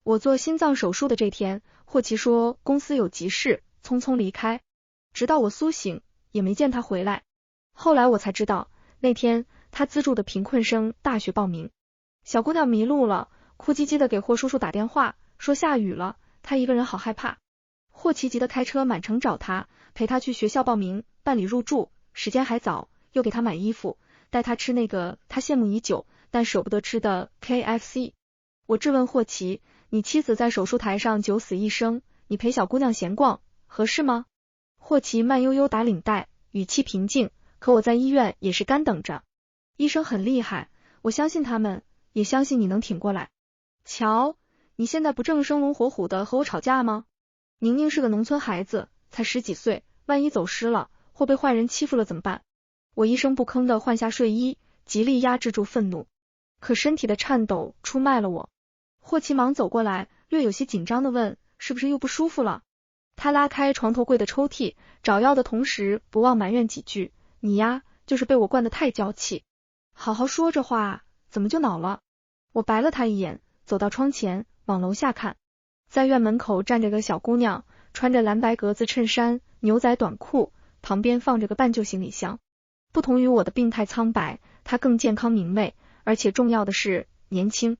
我做心脏手术的这天，霍奇说公司有急事，匆匆离开，直到我苏醒，也没见他回来。后来我才知道，那天他资助的贫困生大学报名，小姑娘迷路了，哭唧唧的给霍叔叔打电话，说下雨了，她一个人好害怕。霍奇急得开车满城找她，陪她去学校报名，办理入住，时间还早，又给她买衣服，带她吃那个她羡慕已久但舍不得吃的 KFC。 我质问霍奇，你妻子在手术台上九死一生，你陪小姑娘闲逛，合适吗？霍奇慢悠悠打领带，语气平静，可我在医院也是干等着。医生很厉害，我相信他们，也相信你能挺过来。瞧，你现在不正生龙活虎的和我吵架吗？宁宁是个农村孩子，才10几岁，万一走失了，或被坏人欺负了怎么办？我一声不吭地换下睡衣，极力压制住愤怒，可身体的颤抖出卖了我。霍奇忙走过来，略有些紧张地问，是不是又不舒服了？他拉开床头柜的抽屉，找药的同时不忘埋怨几句，你呀，就是被我惯得太娇气，好好说着话，怎么就恼了？我白了他一眼，走到窗前，往楼下看，在院门口站着个小姑娘，穿着蓝白格子衬衫、牛仔短裤，旁边放着个半旧行李箱。不同于我的病态苍白，她更健康明媚，而且重要的是年轻，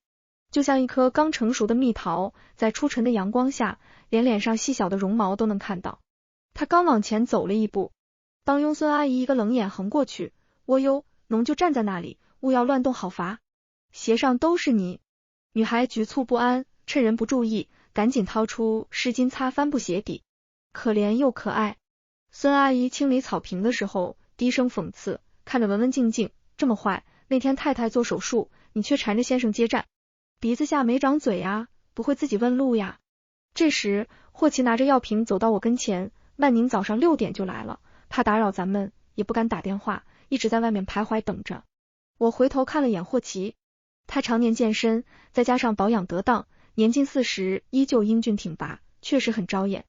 就像一颗刚成熟的蜜桃，在初晨的阳光下，连脸上细小的绒毛都能看到。她刚往前走了一步，当庸孙阿姨一个冷眼横过去，喔哟，侬就站在那里，勿要乱动好伐？鞋上都是泥。女孩局促不安，趁人不注意，赶紧掏出湿巾擦帆布鞋底，可怜又可爱。孙阿姨清理草坪的时候，低声讽刺，看着文文静静，这么坏，那天太太做手术，你却缠着先生接站，鼻子下没长嘴呀，不会自己问路呀。这时，霍奇拿着药瓶走到我跟前，曼宁早上6点就来了，怕打扰咱们，也不敢打电话，一直在外面徘徊等着。我回头看了眼霍奇，他常年健身，再加上保养得当，年近40依旧英俊挺拔，确实很招眼。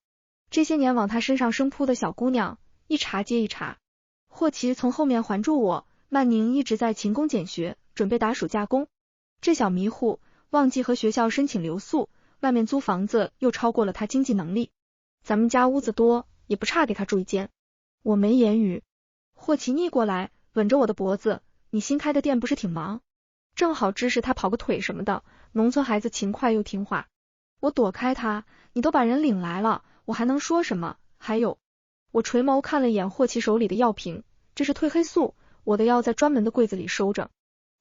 这些年往他身上生扑的小姑娘，一茬接一茬。霍奇从后面环住我，曼宁一直在勤工俭学，准备打暑假工。这小迷糊忘记和学校申请留宿，外面租房子又超过了他经济能力。咱们家屋子多，也不差给他住一间。我没言语。霍奇逆过来，吻着我的脖子，你新开的店不是挺忙？正好支持他跑个腿什么的，农村孩子勤快又听话。我躲开他，你都把人领来了，我还能说什么？还有，我垂眸看了眼霍奇手里的药瓶，这是褪黑素，我的药在专门的柜子里收着。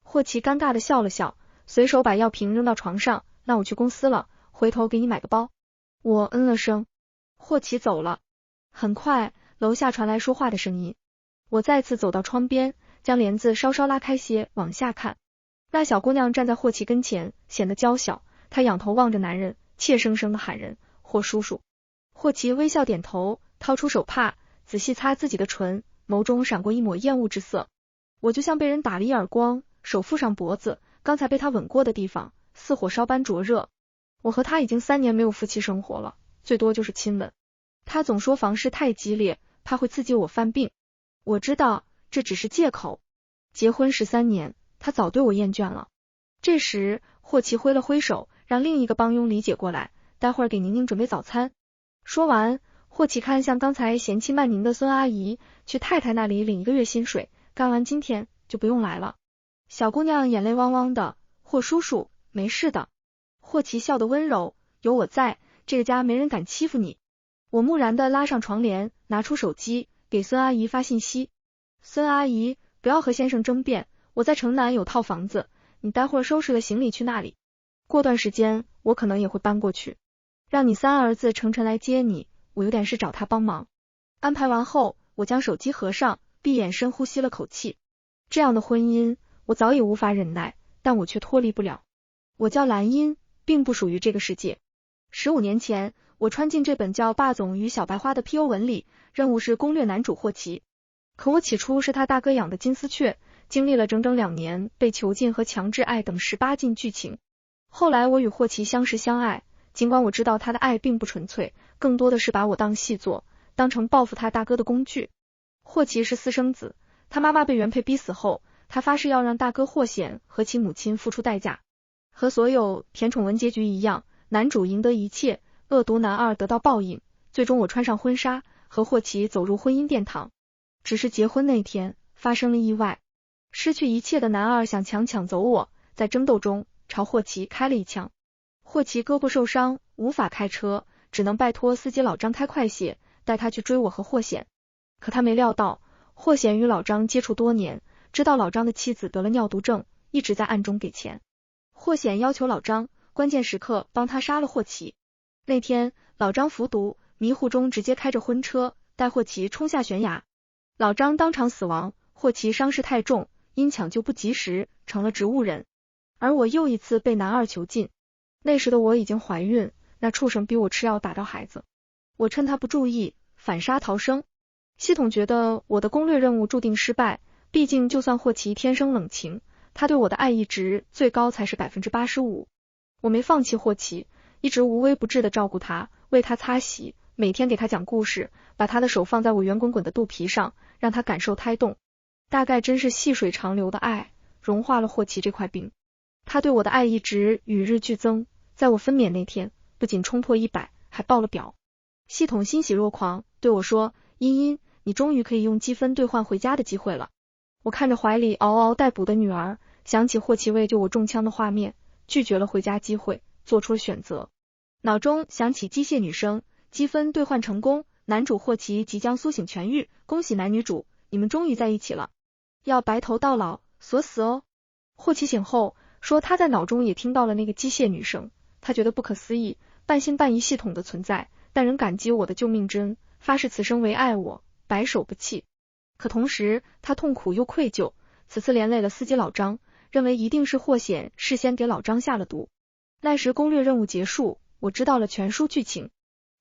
霍奇尴尬的笑了笑，随手把药瓶扔到床上，那我去公司了，回头给你买个包。我嗯了声。霍奇走了。很快，楼下传来说话的声音。我再次走到窗边，将帘子稍稍拉开些，往下看。那小姑娘站在霍奇跟前，显得娇小，她仰头望着男人，怯生生的喊人，霍叔叔。霍奇微笑点头，掏出手帕，仔细擦自己的唇，眸中闪过一抹厌恶之色。我就像被人打了一耳光，手覆上脖子，刚才被他吻过的地方，似火烧般灼热。我和他已经3年没有夫妻生活了，最多就是亲吻。他总说房事太激烈，怕会刺激我犯病。我知道这只是借口。结婚13年，他早对我厌倦了。这时，霍奇挥了挥手，让另一个帮佣理解过来，待会儿给宁宁准备早餐。说完，霍奇看向刚才嫌弃曼宁的孙阿姨，去太太那里领1个月薪水，干完今天就不用来了。小姑娘眼泪汪汪的，霍叔叔，没事的。霍奇笑得温柔，有我在，这个家没人敢欺负你。我木然的拉上床帘，拿出手机，给孙阿姨发信息。孙阿姨，不要和先生争辩，我在城南有套房子，你待会儿收拾了行李去那里。过段时间，我可能也会搬过去。让你3儿子程晨来接你，我有点事找他帮忙。安排完后，我将手机合上，闭眼深呼吸了口气。这样的婚姻，我早已无法忍耐，但我却脱离不了。我叫兰茵，并不属于这个世界。15年前，我穿进这本叫《霸总与小白花》的 PO 文里，任务是攻略男主霍奇。可我起初是他大哥养的金丝雀，经历了整整2年被囚禁和强制爱等18禁剧情。后来我与霍奇相识相爱，尽管我知道他的爱并不纯粹，更多的是把我当戏做，当成报复他大哥的工具。霍奇是私生子，他妈妈被原配逼死后，他发誓要让大哥霍显和其母亲付出代价。和所有甜宠文结局一样，男主赢得一切，恶毒男二得到报应，最终我穿上婚纱，和霍奇走入婚姻殿堂。只是结婚那天发生了意外，失去一切的男二想抢走我，在争斗中朝霍奇开了一枪。霍奇胳膊受伤，无法开车，只能拜托司机老张开快些，带他去追我和霍显。可他没料到，霍显与老张接触多年，知道老张的妻子得了尿毒症，一直在暗中给钱。霍显要求老张关键时刻帮他杀了霍奇。那天老张服毒，迷糊中直接开着婚车带霍奇冲下悬崖，老张当场死亡，霍奇伤势太重，因抢救不及时成了植物人。而我又一次被男二囚禁，那时的我已经怀孕，那畜生逼我吃药打掉孩子，我趁他不注意反杀逃生。系统觉得我的攻略任务注定失败，毕竟就算霍奇天生冷情，他对我的爱意值最高才是 85%。 我没放弃霍奇，一直无微不至的照顾他，为他擦洗，每天给他讲故事，把他的手放在我圆滚滚的肚皮上，让他感受胎动。大概真是细水长流的爱融化了霍奇这块冰，他对我的爱意值与日俱增，在我分娩那天不仅冲破100，还爆了表。系统欣喜若狂，对我说，茵茵，你终于可以用积分兑换回家的机会了。我看着怀里嗷嗷待哺的女儿，想起霍奇为救我中枪的画面，拒绝了回家机会，做出了选择。脑中响起机械女声，积分兑换成功，男主霍奇即将苏醒痊愈，恭喜男女主，你们终于在一起了，要白头到老，锁死哦。霍奇醒后说他在脑中也听到了那个机械女声，他觉得不可思议，半信半疑系统的存在，但仍感激我的救命之恩，发誓此生唯爱我，白首不弃。可同时他痛苦又愧疚，此次连累了司机老张，认为一定是霍显事先给老张下了毒。那时攻略任务结束，我知道了全书剧情。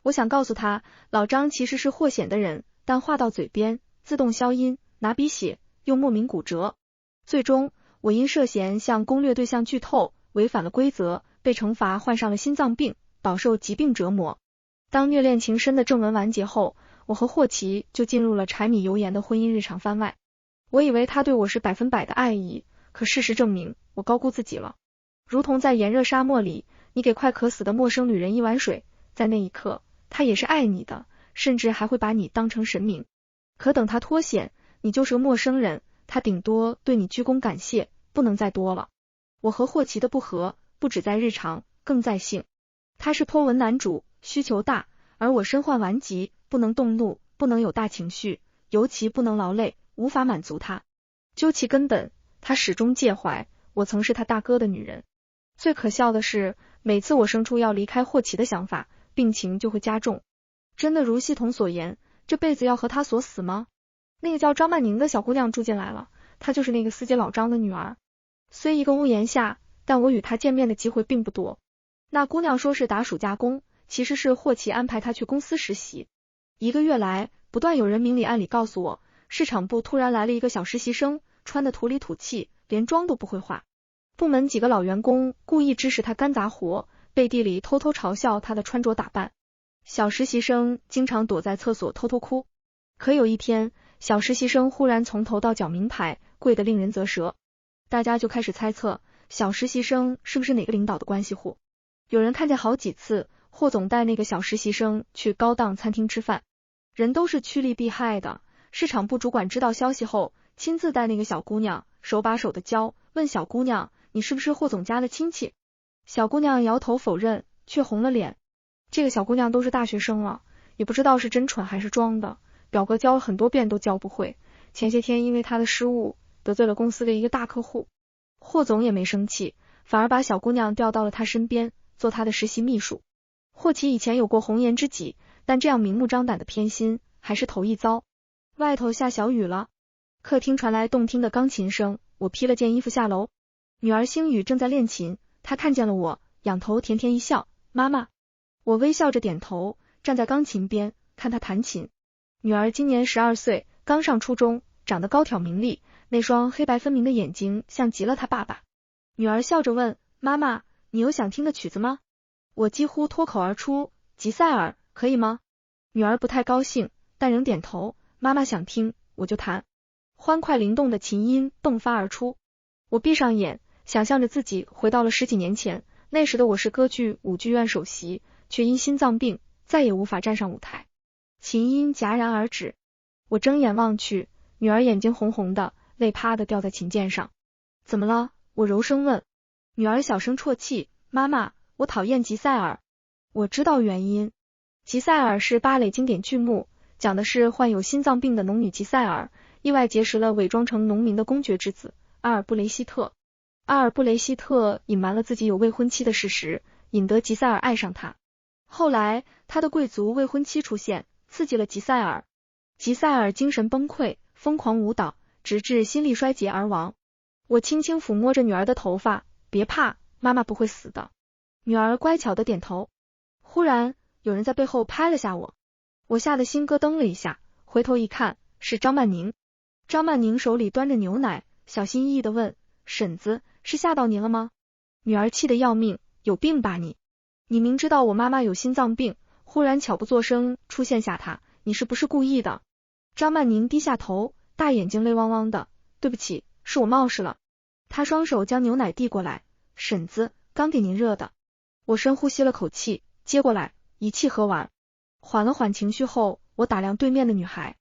我想告诉他，老张其实是霍显的人，但话到嘴边自动消音，拿笔写又莫名骨折。最终我因涉嫌向攻略对象剧透，违反了规则，被惩罚患上了心脏病，饱受疾病折磨。当虐恋情深的正文完结后，我和霍奇就进入了柴米油盐的婚姻日常番外。我以为他对我是100%的爱意，可事实证明我高估自己了。如同在炎热沙漠里，你给快渴死的陌生女人一碗水，在那一刻他也是爱你的，甚至还会把你当成神明。可等他脱险，你就是个陌生人，他顶多对你鞠躬感谢，不能再多了。我和霍奇的不和不只在日常，更在性。他是po文男主，需求大，而我身患顽疾，不能动怒，不能有大情绪，尤其不能劳累，无法满足他。究其根本，他始终介怀我曾是他大哥的女人。最可笑的是，每次我生出要离开霍奇的想法，病情就会加重。真的如系统所言，这辈子要和他锁死吗？那个叫张曼宁的小姑娘住进来了，她就是那个司机老张的女儿。虽一个屋檐下，但我与她见面的机会并不多。那姑娘说是打暑假工，其实是霍奇安排她去公司实习。1个月来，不断有人明里暗里告诉我，市场部突然来了一个小实习生，穿得土里土气，连妆都不会化。部门几个老员工故意指使他干杂活，背地里偷偷嘲笑他的穿着打扮。小实习生经常躲在厕所偷偷哭。可有一天，小实习生忽然从头到脚名牌，贵得令人啧舌。大家就开始猜测，小实习生是不是哪个领导的关系户。有人看见好几次，霍总带那个小实习生去高档餐厅吃饭。人都是趋利避害的，市场部主管知道消息后，亲自带那个小姑娘，手把手的教，问小姑娘，你是不是霍总家的亲戚？小姑娘摇头否认，却红了脸。这个小姑娘都是大学生了，也不知道是真蠢还是装的，表哥教了很多遍都教不会。前些天因为她的失误，得罪了公司的一个大客户。霍总也没生气，反而把小姑娘调到了他身边，做他的实习秘书。霍奇以前有过红颜知己，但这样明目张胆的偏心还是头一遭。外头下小雨了，客厅传来动听的钢琴声，我披了件衣服下楼。女儿星宇正在练琴，她看见了我，仰头甜甜一笑，妈妈。我微笑着点头，站在钢琴边看她弹琴。女儿今年12岁，刚上初中，长得高挑明丽，那双黑白分明的眼睛像极了她爸爸。女儿笑着问，妈妈，你有想听的曲子吗？我几乎脱口而出，吉赛尔，可以吗？女儿不太高兴，但仍点头，妈妈想听，我就弹。欢快灵动的琴音迸发而出，我闭上眼，想象着自己回到了10几年前，那时的我是歌剧舞剧院首席，却因心脏病再也无法站上舞台。琴音戛然而止，我睁眼望去，女儿眼睛红红的，泪啪的掉在琴键上。怎么了？我柔声问。女儿小声啜泣，妈妈，我讨厌吉赛尔。我知道原因。吉赛尔是芭蕾经典剧目，讲的是患有心脏病的农女吉赛尔，意外结识了伪装成农民的公爵之子阿尔布雷希特。阿尔布雷希特隐瞒了自己有未婚妻的事实，引得吉赛尔爱上他。后来他的贵族未婚妻出现，刺激了吉赛尔。吉赛尔精神崩溃，疯狂舞蹈，直至心力衰竭而亡。我轻轻抚摸着女儿的头发，别怕，妈妈不会死的。女儿乖巧的点头。忽然有人在背后拍了下我，我吓得心咯噔了一下，回头一看，是张曼宁。张曼宁手里端着牛奶，小心翼翼地问，婶子，是吓到您了吗？女儿气得要命，有病吧你？你明知道我妈妈有心脏病，忽然悄不作声出现吓她，你是不是故意的？张曼宁低下头，大眼睛泪汪汪的，对不起，是我冒失了。她双手将牛奶递过来，婶子，刚给您热的。我深呼吸了口气，接过来，一气呵完。缓了缓情绪后，我打量对面的女孩，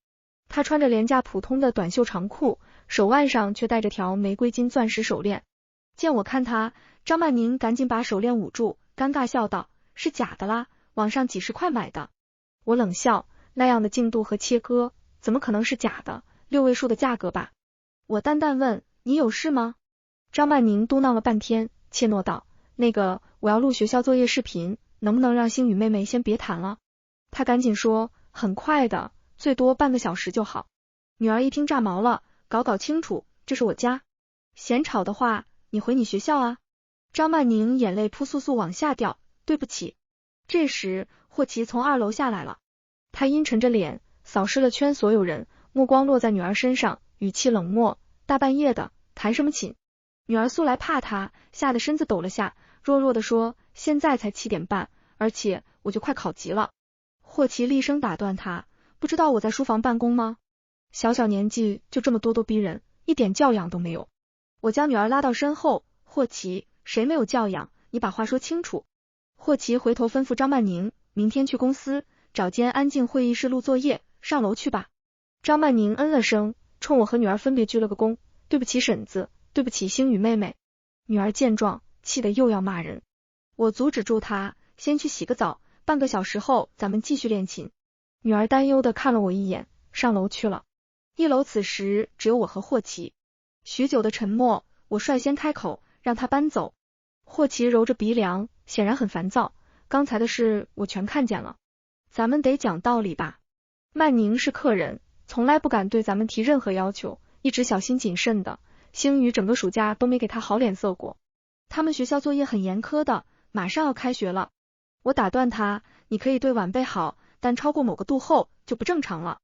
她穿着廉价普通的短袖长裤，手腕上却戴着条玫瑰金钻石手链。见我看她，张曼宁赶紧把手链捂住，尴尬笑道，是假的啦，网上几10块买的。我冷笑，那样的净度和切割，怎么可能是假的？6位数的价格吧。我淡淡问，你有事吗？张曼宁嘟囔了半天，怯懦道，那个，我要录学校作业视频，能不能让星宇妹妹先别谈了？她赶紧说，很快的，最多半个小时就好。女儿一听炸毛了，搞清楚，这是我家。嫌吵的话，你回你学校啊。张曼宁眼泪扑簌簌往下掉，对不起。这时霍奇从2楼下来了，他阴沉着脸，扫视了圈所有人，目光落在女儿身上，语气冷漠，大半夜的，弹什么琴？女儿素来怕他，吓得身子抖了下，弱弱地说，现在才7点半，而且我就快考级了。霍奇厉声打断他，不知道我在书房办公吗？小年纪就这么咄咄逼人，一点教养都没有。我将女儿拉到身后，霍奇，谁没有教养？你把话说清楚。霍奇回头吩咐张曼宁，明天去公司，找间安静会议室录作业，上楼去吧。张曼宁嗯了声，冲我和女儿分别鞠了个躬，对不起婶子，对不起星宇妹妹。女儿见状，气得又要骂人。我阻止住她，先去洗个澡，半个小时后咱们继续练琴。女儿担忧的看了我一眼，上楼去了。1楼此时只有我和霍奇。许久的沉默，我率先开口，让他搬走。霍奇揉着鼻梁，显然很烦躁，刚才的事我全看见了。咱们得讲道理吧。曼宁是客人，从来不敢对咱们提任何要求，一直小心谨慎的。星宇整个暑假都没给他好脸色过。他们学校作业很严苛的，马上要开学了。我打断他，你可以对晚辈好，但超过某个度后就不正常了。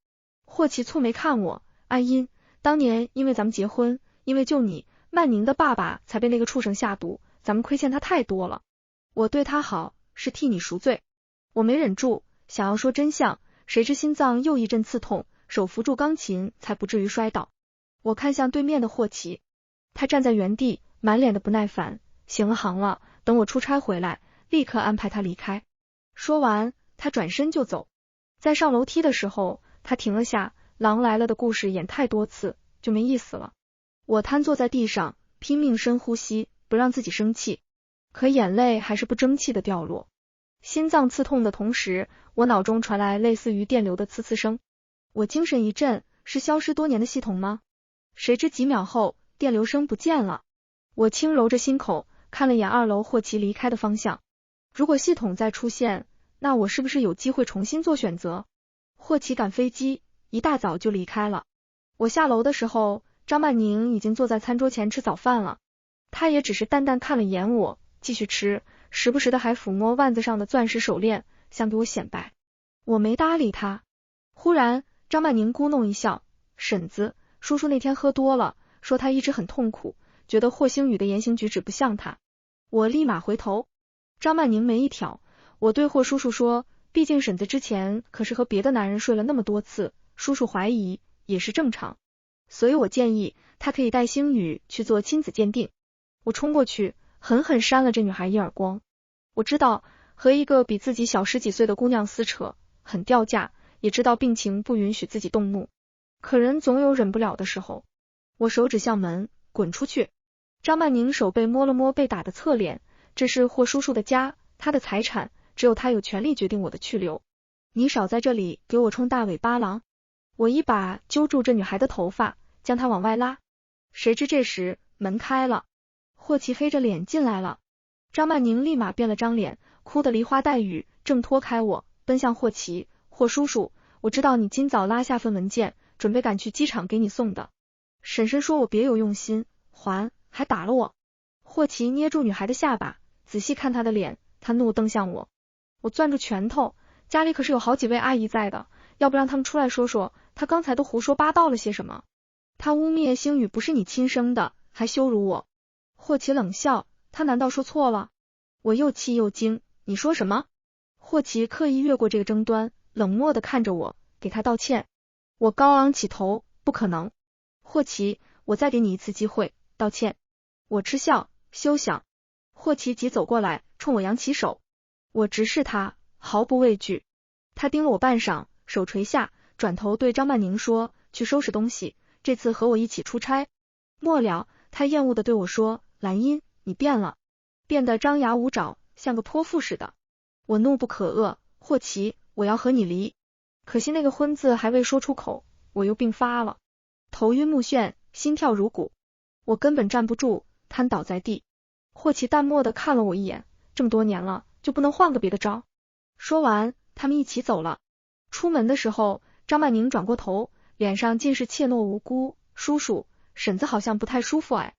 霍奇蹙眉看我，安音，当年因为咱们结婚，因为救你，曼宁的爸爸才被那个畜生下毒，咱们亏欠他太多了。我对他好，是替你赎罪。我没忍住，想要说真相，谁知心脏又一阵刺痛，手扶住钢琴才不至于摔倒。我看向对面的霍奇，他站在原地，满脸的不耐烦，行了行了，等我出差回来，立刻安排他离开。说完，他转身就走。在上楼梯的时候，他停了下，狼来了的故事演太多次，就没意思了。我瘫坐在地上，拼命深呼吸，不让自己生气，可眼泪还是不争气的掉落。心脏刺痛的同时，我脑中传来类似于电流的呲呲声。我精神一振，是消失多年的系统吗？谁知几秒后，电流声不见了。我轻揉着心口，看了眼2楼霍奇离开的方向。如果系统再出现，那我是不是有机会重新做选择？霍奇赶飞机，一大早就离开了。我下楼的时候，张曼宁已经坐在餐桌前吃早饭了。她也只是淡淡看了眼我，继续吃，时不时的还抚摸腕子上的钻石手链，想给我显摆。我没搭理她。忽然，张曼宁咕哝一笑，婶子，叔叔那天喝多了，说他一直很痛苦，觉得霍星宇的言行举止不像他。我立马回头，张曼宁眉一挑，我对霍叔叔说，毕竟婶子之前可是和别的男人睡了那么多次，叔叔怀疑也是正常，所以我建议他可以带星宇去做亲子鉴定。我冲过去，狠狠扇了这女孩一耳光。我知道和一个比自己小10几岁的姑娘撕扯很掉价，也知道病情不允许自己动怒，可人总有忍不了的时候。我手指向门，滚出去。张曼宁手背摸了摸被打的侧脸，这是霍叔叔的家，他的财产，只有他有权利决定我的去留。你少在这里给我充大尾巴狼！我一把揪住这女孩的头发，将她往外拉。谁知这时门开了，霍奇黑着脸进来了。张曼宁立马变了张脸，哭得梨花带雨，正脱开我，奔向霍奇。霍叔叔，我知道你今早拉下份文件，准备赶去机场给你送的。婶婶说我别有用心，还打了我。霍奇捏住女孩的下巴，仔细看她的脸，她怒瞪向我。我攥住拳头，家里可是有好几位阿姨在的，要不让他们出来说说，她刚才都胡说八道了些什么？她污蔑星宇不是你亲生的，还羞辱我。霍奇冷笑，他难道说错了？我又气又惊，你说什么？霍奇刻意越过这个争端，冷漠地看着我，给他道歉。我高昂起头，不可能。霍奇，我再给你一次机会，道歉。我嗤笑，休想。霍奇急走过来，冲我扬起手。我直视他，毫不畏惧。他盯了我半晌，手垂下，转头对张曼宁说，去收拾东西，这次和我一起出差。末了，他厌恶地对我说，兰英，你变了，变得张牙舞爪，像个泼妇似的。我怒不可遏，霍奇，我要和你离。可惜那个婚字还未说出口，我又病发了，头晕目眩，心跳如鼓，我根本站不住，瘫倒在地。霍奇淡漠地看了我一眼，这么多年了，就不能换个别的招？说完，他们一起走了。出门的时候，张曼宁转过头，脸上尽是怯懦无辜。叔叔，婶子好像不太舒服哎。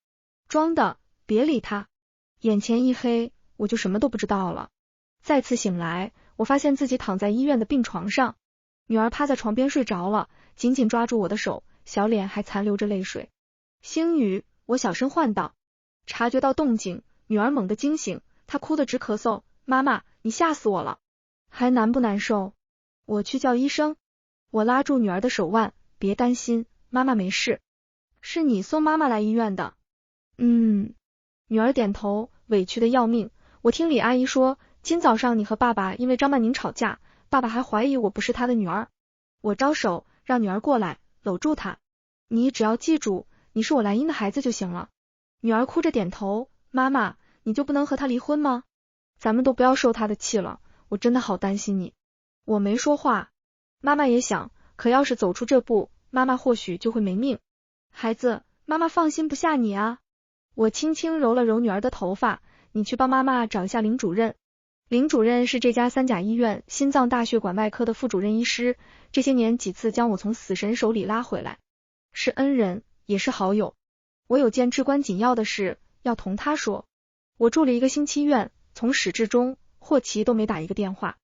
装的，别理他。眼前一黑，我就什么都不知道了。再次醒来，我发现自己躺在医院的病床上，女儿趴在床边睡着了，紧紧抓住我的手，小脸还残留着泪水。星宇，我小声唤道。察觉到动静，女儿猛地惊醒，她哭得直咳嗽。妈妈，你吓死我了。还难不难受？我去叫医生。我拉住女儿的手腕，别担心，妈妈没事。是你送妈妈来医院的？女儿点头，委屈的要命。我听李阿姨说，今早上你和爸爸因为张曼宁吵架，爸爸还怀疑我不是他的女儿。我招手让女儿过来，搂住她。你只要记住，你是我兰英的孩子就行了。女儿哭着点头，妈妈，你就不能和他离婚吗？咱们都不要受他的气了，我真的好担心你。我没说话，妈妈也想，可要是走出这步，妈妈或许就会没命。孩子，妈妈放心不下你啊。我轻轻揉了揉女儿的头发，你去帮妈妈找一下林主任。林主任是这家3甲医院心脏大血管外科的副主任医师，这些年几次将我从死神手里拉回来，是恩人，也是好友。我有件至关紧要的事要同他说。我住了1个星期院，从始至终，霍奇都没打一个电话。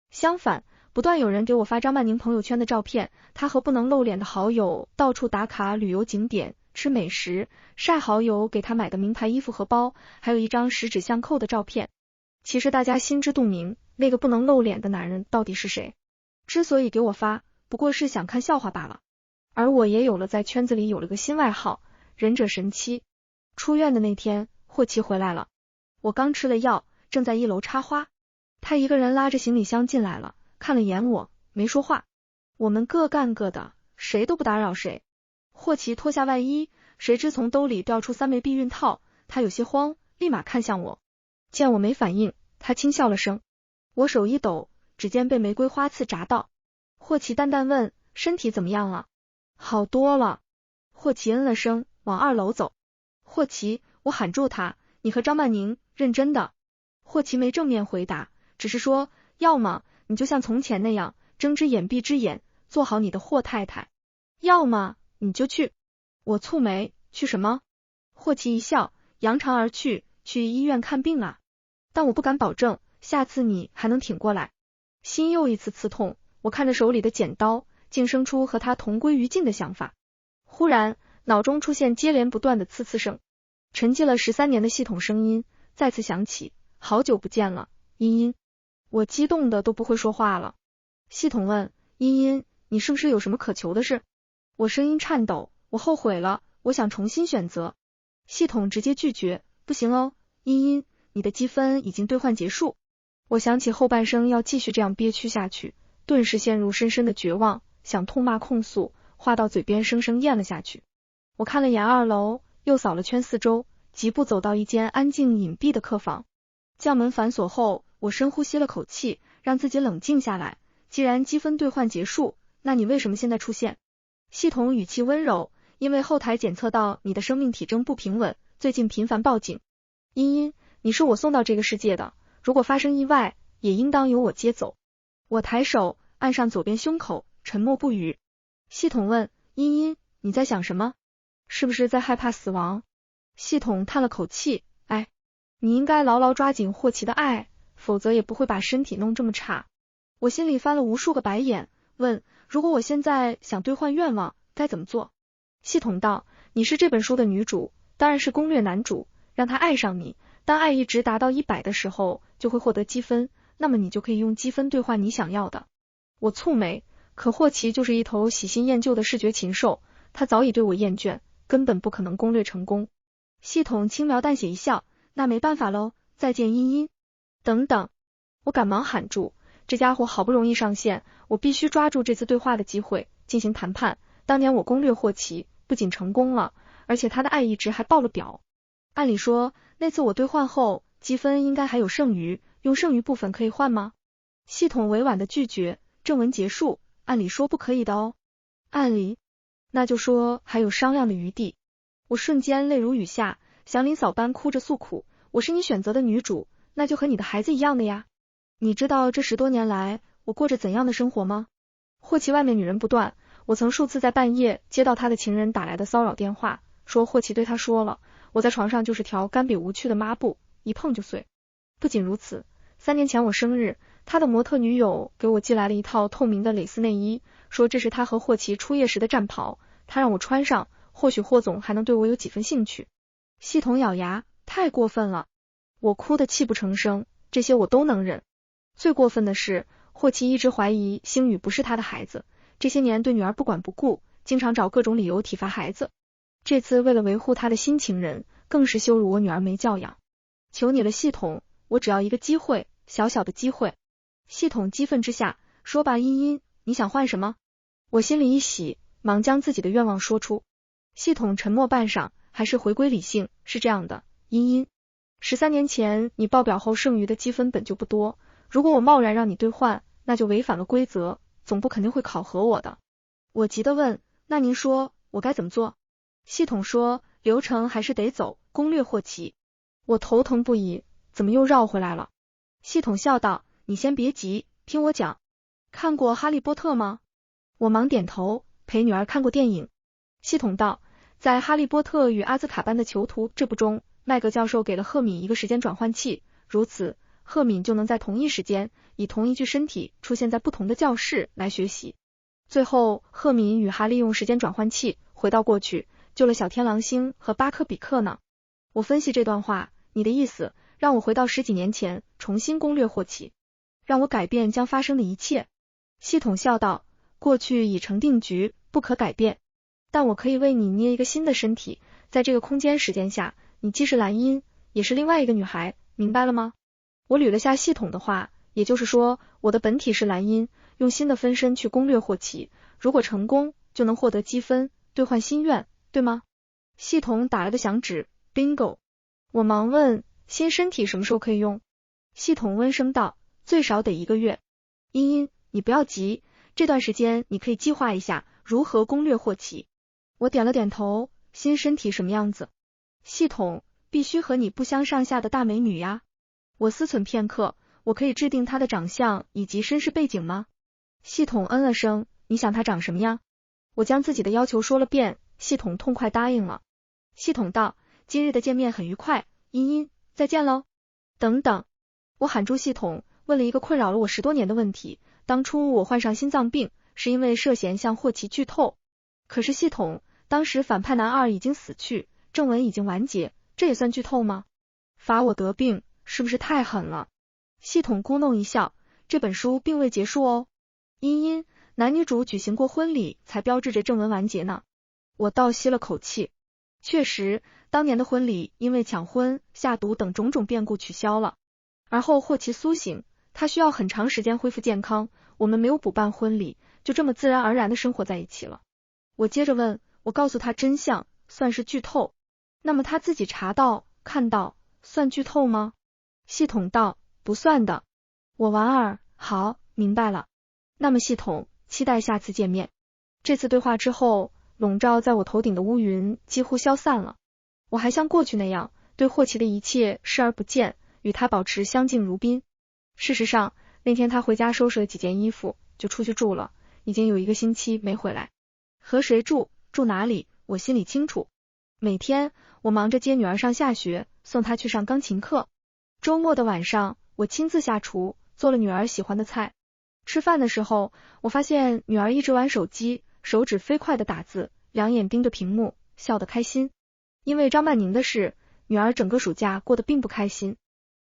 相反，不断有人给我发张曼宁朋友圈的照片，他和不能露脸的好友到处打卡旅游景点，吃美食，晒好友给他买的名牌衣服和包，还有一张十指相扣的照片。其实大家心知肚明，那个不能露脸的男人到底是谁？之所以给我发，不过是想看笑话罢了。而我也有了在圈子里有了个新外号，忍者神妻。出院的那天，霍奇回来了，我刚吃了药，正在1楼插花，他一个人拉着行李箱进来了，看了眼我，没说话。我们各干各的，谁都不打扰谁。霍奇脱下外衣，谁知从兜里掉出3枚避孕套，他有些慌，立马看向我。见我没反应，他轻笑了声。我手一抖，指尖被玫瑰花刺扎到。霍奇淡淡问，身体怎么样了？好多了。霍奇嗯了声，往2楼走。霍奇，我喊住他，你和张曼宁，认真的。霍奇没正面回答，只是说，要么你就像从前那样，睁只眼闭只眼，做好你的霍太太，要么你就去。我蹙眉，去什么？霍奇一笑，扬长而去，去医院看病啊。但我不敢保证，下次你还能挺过来。心又一次刺痛，我看着手里的剪刀，竟生出和他同归于尽的想法。忽然，脑中出现接连不断的呲呲声，沉寂了13年的系统声音再次响起，好久不见了，茵茵。我激动的都不会说话了。系统问，茵茵，你是不是有什么渴求的事？我声音颤抖，我后悔了，我想重新选择。系统直接拒绝，不行哦，茵茵，你的积分已经兑换结束。我想起后半生要继续这样憋屈下去，顿时陷入深深的绝望，想痛骂控诉，话到嘴边生生咽了下去。我看了眼2楼，又扫了圈四周，疾步走到一间安静隐蔽的客房。将门反锁后，我深呼吸了口气，让自己冷静下来。既然积分兑换结束，那你为什么现在出现？系统语气温柔，因为后台检测到你的生命体征不平稳，最近频繁报警。茵茵，你是我送到这个世界的，如果发生意外，也应当由我接走。我抬手按上左边胸口，沉默不语。系统问，茵茵，你在想什么？是不是在害怕死亡？系统叹了口气，你应该牢牢抓紧霍奇的爱，否则也不会把身体弄这么差。我心里翻了无数个白眼，问，如果我现在想兑换愿望，该怎么做？系统道，你是这本书的女主，当然是攻略男主，让他爱上你，当爱一直达到100的时候，就会获得积分，那么你就可以用积分兑换你想要的。我蹙眉，可霍奇就是一头喜新厌旧的视觉禽兽，他早已对我厌倦，根本不可能攻略成功。系统轻描淡写一笑，那没办法喽，再见茵茵。等等，我赶忙喊住，这家伙好不容易上线，我必须抓住这次对话的机会进行谈判。当年我攻略霍奇不仅成功了，而且他的爱一直还爆了表。按理说那次我兑换后积分应该还有剩余，用剩余部分可以换吗？系统委婉的拒绝，正文结束，按理说不可以的哦。按理？那就说还有商量的余地。我瞬间泪如雨下，祥林嫂般哭着诉苦，我是你选择的女主，那就和你的孩子一样的呀。你知道这10多年来我过着怎样的生活吗？霍奇外面女人不断，我曾数次在半夜接到他的情人打来的骚扰电话，说霍奇对他说了，我在床上就是条干瘪无趣的抹布，一碰就碎。不仅如此，3年前我生日，他的模特女友给我寄来了一套透明的蕾丝内衣，说这是他和霍奇出夜时的战袍，他让我穿上，或许霍总还能对我有几分兴趣。系统咬牙，太过分了。我哭得泣不成声，这些我都能忍。最过分的是，霍奇一直怀疑星宇不是他的孩子，这些年对女儿不管不顾，经常找各种理由体罚孩子。这次为了维护他的新情人，更是羞辱我女儿没教养。求你了系统，我只要一个机会，小小的机会。系统激愤之下，说吧茵茵，你想换什么？我心里一喜，忙将自己的愿望说出。系统沉默半晌，还是回归理性，是这样的，茵茵，13年前你报表后剩余的积分本就不多，如果我贸然让你兑换，那就违反了规则，总部肯定会考核我的。我急得问，那您说我该怎么做？系统说，流程还是得走，攻略霍奇。我头疼不已，怎么又绕回来了？系统笑道，你先别急，听我讲。看过哈利波特吗？我忙点头，陪女儿看过电影。系统道，在哈利波特与阿兹卡班的囚徒这部中，麦格教授给了赫敏一个时间转换器，如此赫敏就能在同一时间以同一具身体出现在不同的教室来学习。最后赫敏与哈利用时间转换器回到过去，救了小天狼星和巴克比克呢。我分析这段话，你的意思让我回到10几年前重新攻略霍奇，让我改变将发生的一切。系统笑道，过去已成定局，不可改变，但我可以为你捏一个新的身体，在这个空间时间下，你既是蓝茵，也是另外一个女孩，明白了吗？我捋了下系统的话，也就是说，我的本体是蓝茵，用新的分身去攻略霍奇，如果成功，就能获得积分，兑换心愿，对吗？系统打了个响指 ，bingo。我忙问，新身体什么时候可以用？系统温声道，最少得1个月。茵茵，你不要急，这段时间你可以计划一下如何攻略霍奇。我点了点头，新身体什么样子？系统，必须和你不相上下的大美女呀。我思忖片刻，我可以制定她的长相以及身世背景吗？系统嗯了声，你想她长什么样？我将自己的要求说了遍，系统痛快答应了。系统道，今日的见面很愉快，茵茵，再见喽。等等，我喊住系统，问了一个困扰了我10多年的问题，当初我患上心脏病，是因为涉嫌向霍奇剧透。可是系统，当时反派男二已经死去，正文已经完结，这也算剧透吗？罚我得病，是不是太狠了？系统咕哝一笑，这本书并未结束哦。茵茵，男女主举行过婚礼才标志着正文完结呢。我倒吸了口气。确实，当年的婚礼因为抢婚、下毒等种种变故取消了。而后霍奇苏醒，他需要很长时间恢复健康，我们没有补办婚礼，就这么自然而然的生活在一起了。我接着问，我告诉他真相，算是剧透。那么他自己查到、看到，算剧透吗？系统道，不算的。我莞尔，好，明白了。那么系统，期待下次见面。这次对话之后，笼罩在我头顶的乌云几乎消散了。我还像过去那样，对霍奇的一切视而不见，与他保持相敬如宾。事实上，那天他回家收拾了几件衣服，就出去住了，已经有1个星期没回来。和谁住，住哪里，我心里清楚。每天，我忙着接女儿上下学，送她去上钢琴课。周末的晚上，我亲自下厨，做了女儿喜欢的菜。吃饭的时候，我发现女儿一直玩手机，手指飞快的打字，两眼盯着屏幕，笑得开心。因为张曼宁的事，女儿整个暑假过得并不开心。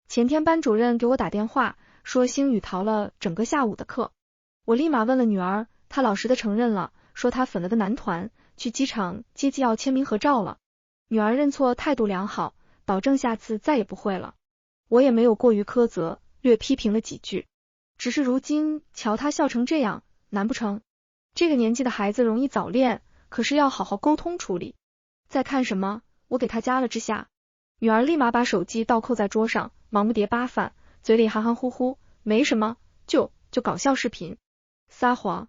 前天班主任给我打电话，说星宇逃了整个下午的课。我立马问了女儿，她老实的承认了，说她粉了个男团，去机场接机要签名合照了。女儿认错，态度良好，保证下次再也不会了。我也没有过于苛责，略批评了几句。只是如今瞧她笑成这样，难不成？这个年纪的孩子容易早恋，可是要好好沟通处理。在看什么？我给她加了之下。女儿立马把手机倒扣在桌上，忙不迭扒饭，嘴里含含糊糊，没什么，就搞笑视频。撒谎。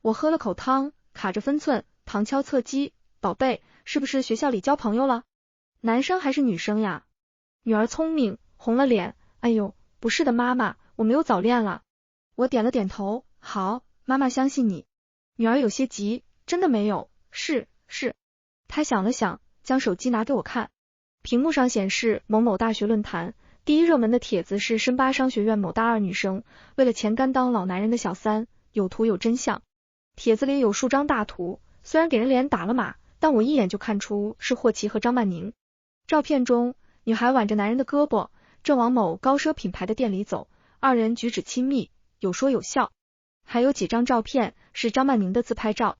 我喝了口汤，卡着分寸，旁敲侧击，宝贝，是不是学校里交朋友了？男生还是女生呀？女儿聪明，红了脸，哎呦，不是的妈妈，我没有早恋了。我点了点头，好，妈妈相信你。女儿有些急，真的没有，是。她想了想，将手机拿给我看，屏幕上显示某某大学论坛，第一热门的帖子是深巴商学院某大二女生为了钱甘当老男人的小三，有图有真相。帖子里有数张大图，虽然给人脸打了码，但我一眼就看出是霍奇和张曼宁。照片中，女孩挽着男人的胳膊，正往某高奢品牌的店里走，二人举止亲密，有说有笑。还有几张照片是张曼宁的自拍照。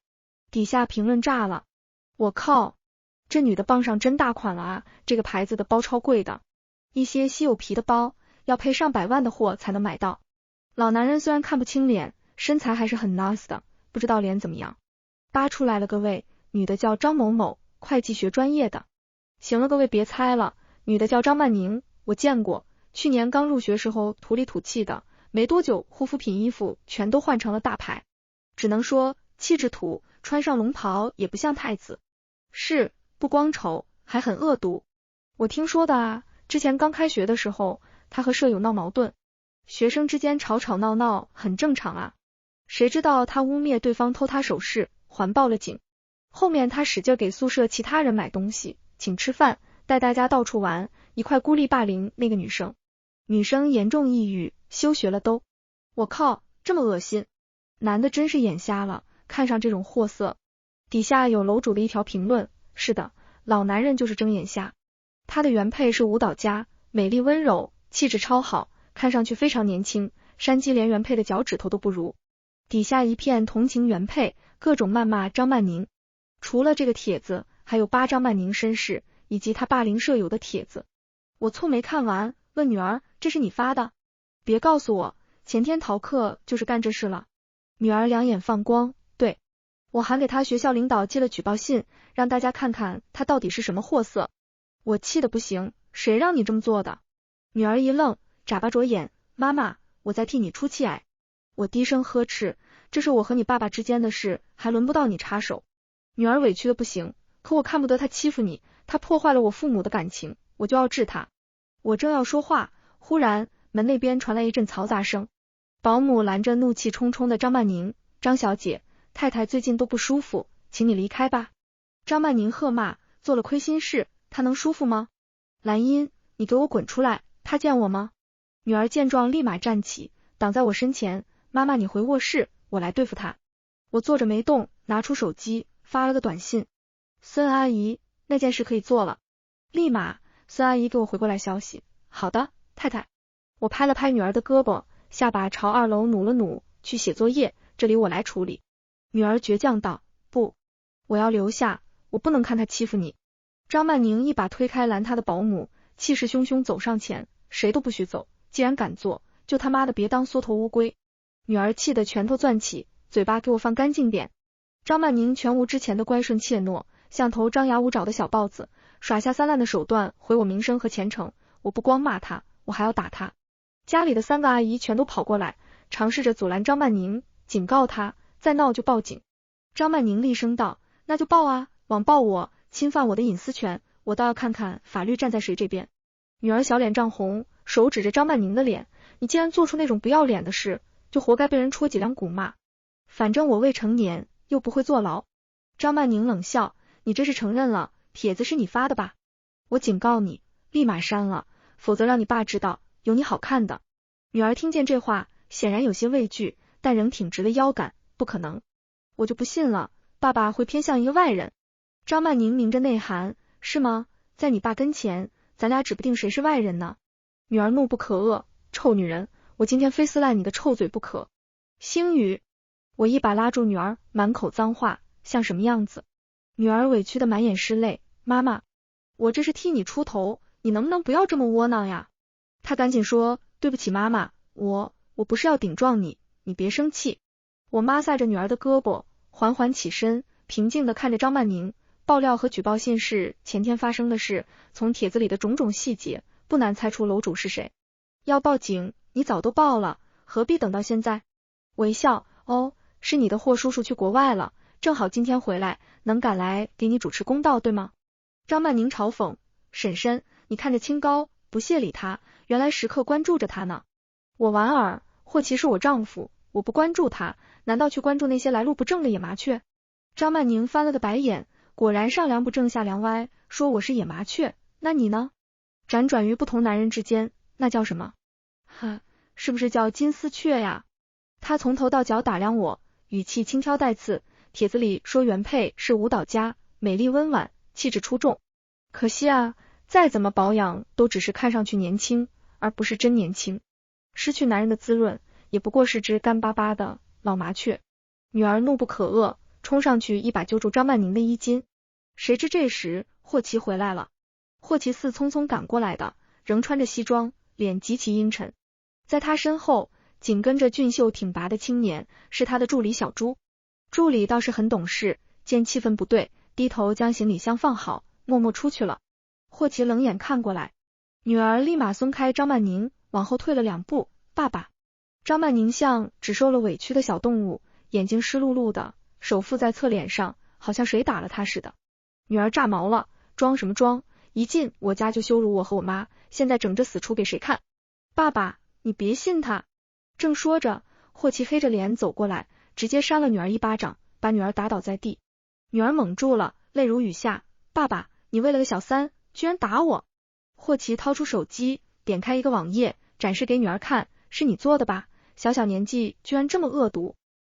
底下评论炸了，我靠，这女的傍上真大款了啊，这个牌子的包超贵的，一些稀有皮的包要配上百万的货才能买到。老男人虽然看不清脸，身材还是很 nice 的，不知道脸怎么样。扒出来了各位，女的叫张某某，会计学专业的。行了各位别猜了，女的叫张曼宁，我见过，去年刚入学时候土里土气的，没多久护肤品衣服全都换成了大牌，只能说气质土，穿上龙袍也不像太子。是，不光丑，还很恶毒。我听说的啊，之前刚开学的时候，他和舍友闹矛盾，学生之间吵吵闹闹很正常啊。谁知道他污蔑对方偷他首饰，还报了警。后面他使劲给宿舍其他人买东西，请吃饭，带大家到处玩，一块孤立霸凌那个女生。女生严重抑郁，休学了都。我靠，这么恶心。男的真是眼瞎了，看上这种货色。底下有楼主的一条评论，是的，老男人就是睁眼瞎。他的原配是舞蹈家，美丽温柔，气质超好，看上去非常年轻，山鸡连原配的脚趾头都不如。底下一片同情原配，各种谩骂张曼宁。除了这个帖子，还有扒张曼宁身世以及他霸凌舍友的帖子。我蹙眉看完，问女儿，这是你发的？别告诉我，前天逃课就是干这事了。女儿两眼放光，对，我还给他学校领导寄了举报信，让大家看看他到底是什么货色。我气得不行，谁让你这么做的？女儿一愣，眨巴着眼，妈妈，我在替你出气哎。我低声呵斥，这是我和你爸爸之间的事，还轮不到你插手。女儿委屈的不行，可我看不得他欺负你，他破坏了我父母的感情，我就要治他。我正要说话，忽然门那边传来一阵嘈杂声，保姆拦着怒气冲冲的张曼宁，张小姐，太太最近都不舒服，请你离开吧。张曼宁喝骂，做了亏心事，她能舒服吗？兰英，你给我滚出来，她见我吗？女儿见状立马站起，挡在我身前，妈妈你回卧室，我来对付她。我坐着没动，拿出手机发了个短信，孙阿姨，那件事可以做了。立马孙阿姨给我回过来消息，好的，太太。我拍了拍女儿的胳膊，下巴朝2楼努了努，去写作业，这里我来处理。女儿倔强道，不，我要留下，我不能看他欺负你。张曼宁一把推开拦他的保姆，气势汹汹走上前，谁都不许走，既然敢做，就他妈的别当缩头乌龟。女儿气得拳头攥起，嘴巴给我放干净点。张曼宁全无之前的乖顺怯懦，像头张牙舞爪的小豹子，耍下三滥的手段毁我名声和前程。我不光骂他，我还要打他。家里的3个阿姨全都跑过来，尝试着阻拦张曼宁，警告他，再闹就报警。张曼宁厉声道，那就报啊，网暴我，侵犯我的隐私权，我倒要看看法律站在谁这边。女儿小脸涨红，手指着张曼宁的脸，你既然做出那种不要脸的事，就活该被人戳脊梁骨骂。反正我未成年，又不会坐牢。张曼宁冷笑，你这是承认了，帖子是你发的吧？我警告你，立马删了，否则让你爸知道，有你好看的。女儿听见这话，显然有些畏惧，但仍挺直了腰杆，不可能，我就不信了，爸爸会偏向一个外人。张曼宁明着内涵，是吗？在你爸跟前，咱俩指不定谁是外人呢。女儿怒不可遏，臭女人，我今天非撕烂你的臭嘴不可。星宇，我一把拉住女儿，满口脏话，像什么样子？女儿委屈的满眼是泪，妈妈，我这是替你出头，你能不能不要这么窝囊呀？她赶紧说，对不起妈妈，我不是要顶撞你，你别生气。我妈撒着女儿的胳膊，缓缓起身，平静地看着张曼宁。爆料和举报信是前天发生的事，从帖子里的种种细节，不难猜出楼主是谁。要报警，你早都报了，何必等到现在？我一笑，哦，是你的霍叔叔去国外了，正好今天回来，能赶来给你主持公道，对吗？张曼宁嘲讽，婶婶，你看着清高，不屑理他，原来时刻关注着他呢。我莞尔，霍奇是我丈夫，我不关注他，难道去关注那些来路不正的野麻雀？张曼宁翻了个白眼，果然上梁不正下梁歪，说我是野麻雀，那你呢？辗转于不同男人之间，那叫什么？是不是叫金丝雀呀？他从头到脚打量我，语气轻佻带刺，帖子里说原配是舞蹈家，美丽温婉，气质出众。可惜啊，再怎么保养都只是看上去年轻，而不是真年轻。失去男人的滋润，也不过是只干巴巴的老麻雀。女儿怒不可遏，冲上去一把揪住张曼宁的衣襟。谁知这时霍奇回来了，霍奇似匆匆赶过来的，仍穿着西装，脸极其阴沉。在他身后紧跟着俊秀挺拔的青年，是他的助理小朱。助理倒是很懂事，见气氛不对，低头将行李箱放好，默默出去了。霍奇冷眼看过来，女儿立马松开张曼宁，往后退了2步，爸爸。张曼宁像只受了委屈的小动物，眼睛湿漉漉的，手附在侧脸上，好像谁打了他似的。女儿炸毛了，装什么装？一进我家就羞辱我和我妈，现在整着死出给谁看？爸爸，你别信他。正说着，霍奇黑着脸走过来，直接扇了女儿一巴掌，把女儿打倒在地。女儿懵住了，泪如雨下，爸爸，你为了个小三，居然打我。霍奇掏出手机，点开一个网页，展示给女儿看，是你做的吧？小小年纪居然这么恶毒。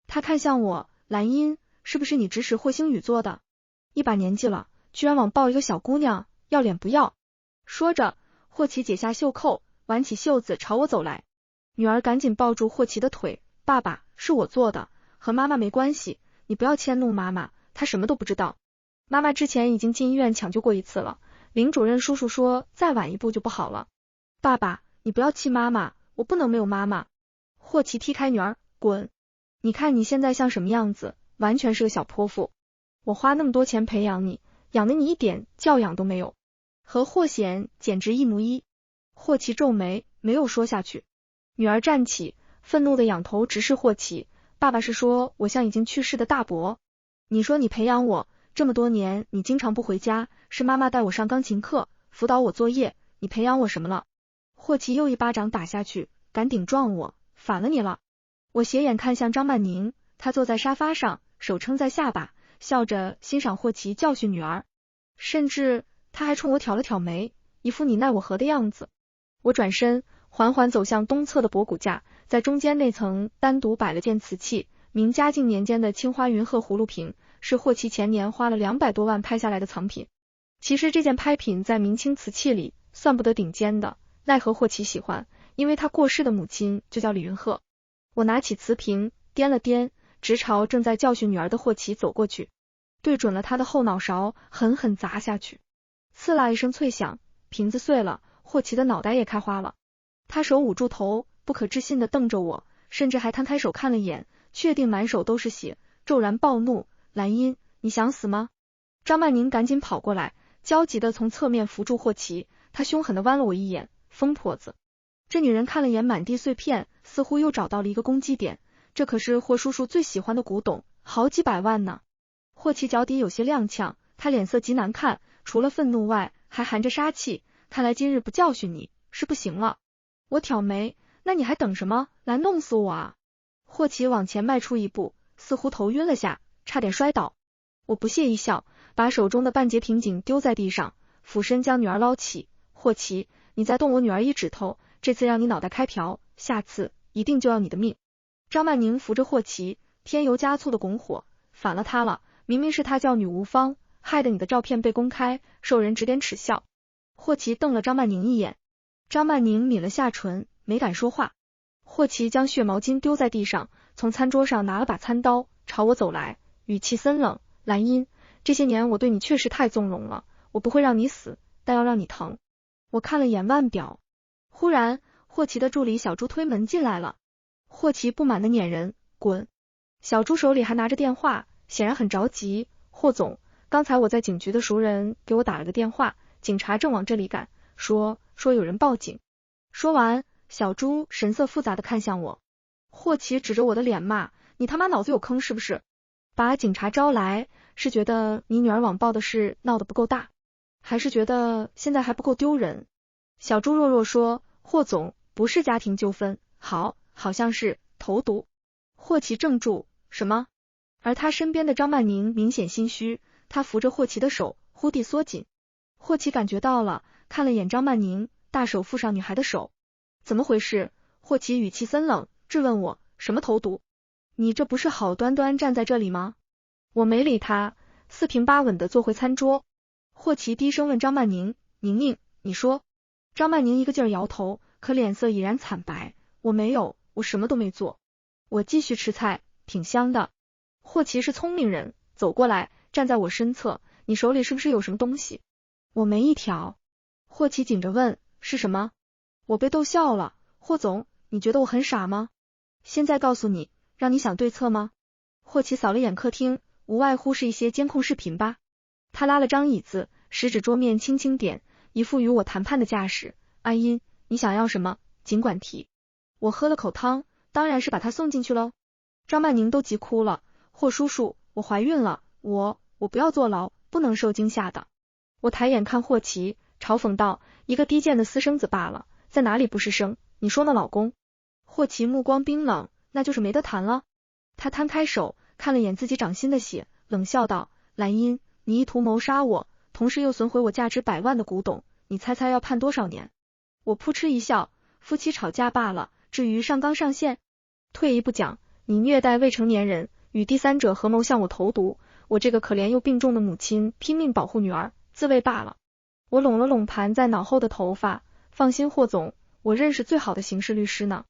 他看向我，兰英，是不是你指使霍星宇做的？一把年纪了，居然网暴一个小姑娘，要脸不要？说着，霍奇解下袖扣，挽起袖子朝我走来。女儿赶紧抱住霍奇的腿，爸爸，是我做的，和妈妈没关系，你不要迁怒妈妈，她什么都不知道。妈妈之前已经进医院抢救过1次了，林主任叔叔说再晚1步就不好了。爸爸，你不要气妈妈，我不能没有妈妈。霍奇踢开女儿，滚！你看你现在像什么样子，完全是个小泼妇。我花那么多钱培养你，养得你一点教养都没有，和霍显简直一模一。霍奇皱眉，没有说下去。女儿站起，愤怒的仰头直视霍奇，爸爸是说我像已经去世的大伯。你说你培养我这么多年，你经常不回家，是妈妈带我上钢琴课，辅导我作业，你培养我什么了？霍奇又一巴掌打下去，敢顶撞我，反了你了。我斜眼看向张曼宁，她坐在沙发上，手撑在下巴，笑着欣赏霍奇教训女儿，甚至他还冲我挑了挑眉，一副你奈我何的样子。我转身缓缓走向东侧的博古架，在中间那层单独摆了件瓷器，明嘉靖年间的青花云鹤葫芦瓶，是霍奇前年花了200多万拍下来的藏品。其实这件拍品在明清瓷器里算不得顶尖的，奈何霍奇喜欢，因为他过世的母亲就叫李云鹤。我拿起瓷瓶掂了掂，直朝正在教训女儿的霍奇走过去，对准了他的后脑勺狠狠砸下去。刺啦一声脆响，瓶子碎了，霍奇的脑袋也开花了。他手捂住头，不可置信地瞪着我，甚至还摊开手看了眼，确定满手都是血，骤然暴怒，兰英，你想死吗？张曼宁赶紧跑过来，焦急地从侧面扶住霍奇，她凶狠地剜了我一眼，疯婆子。这女人看了眼满地碎片，似乎又找到了一个攻击点，这可是霍叔叔最喜欢的古董，好几百万呢。霍奇脚底有些踉跄，他脸色极难看，除了愤怒外，还含着杀气，看来今日不教训你是不行了。我挑眉，那你还等什么？来弄死我啊！霍奇往前迈出一步，似乎头晕了下，差点摔倒。我不屑一笑，把手中的半截瓶颈丢在地上，俯身将女儿捞起。霍奇，你再动我女儿一指头，这次让你脑袋开瓢，下次一定就要你的命。张曼宁扶着霍奇，添油加醋的拱火，反了他了，明明是他教女无方，害得你的照片被公开，受人指点耻笑。霍奇瞪了张曼宁一眼，张曼宁抿了下唇，没敢说话。霍奇将血毛巾丢在地上，从餐桌上拿了把餐刀，朝我走来，语气森冷，兰英，这些年我对你确实太纵容了，我不会让你死，但要让你疼。我看了眼腕表，忽然霍奇的助理小猪推门进来了。霍奇不满地撵人，滚！小猪手里还拿着电话，显然很着急。霍总，刚才我在警局的熟人给我打了个电话，警察正往这里赶，说有人报警。说完，小猪神色复杂地看向我。霍奇指着我的脸骂，你他妈脑子有坑是不是？把警察招来，是觉得你女儿网暴的事闹得不够大，还是觉得现在还不够丢人？小猪弱弱说，霍总，不是家庭纠纷，好像是投毒。霍奇怔住，什么？而他身边的张曼宁明显心虚，他扶着霍奇的手，忽地缩紧。霍奇感觉到了，看了眼张曼宁，大手附上女孩的手。怎么回事？霍奇语气森冷，质问我，什么投毒？你这不是好端端站在这里吗？我没理他，四平八稳地坐回餐桌。霍奇低声问张曼宁，宁宁，你说？张曼宁一个劲儿摇头，可脸色已然惨白，我没有，我什么都没做。我继续吃菜，挺香的。霍奇是聪明人，走过来，站在我身侧，你手里是不是有什么东西？我没一条。霍奇紧着问，是什么？我被逗笑了，霍总，你觉得我很傻吗？现在告诉你，让你想对策吗？霍奇扫了眼客厅，无外乎是一些监控视频吧。他拉了张椅子，食指桌面轻轻点，一副与我谈判的架势。阿音，你想要什么？尽管提。我喝了口汤，当然是把他送进去喽。张曼宁都急哭了，霍叔叔，我怀孕了，我不要坐牢，不能受惊吓的。我抬眼看霍奇，嘲讽道，一个低贱的私生子罢了，在哪里不是生？你说呢，老公？霍奇目光冰冷，那就是没得谈了。他摊开手，看了眼自己掌心的血，冷笑道，兰英，你意图谋杀我，同时又损毁我价值100万的古董，你猜猜要判多少年？我扑哧一笑，夫妻吵架罢了，至于上纲上线？退一步讲，你虐待未成年人，与第三者合谋向我投毒，我这个可怜又病重的母亲拼命保护女儿，自卫罢了。我拢了拢盘在脑后的头发，放心霍总，我认识最好的刑事律师呢。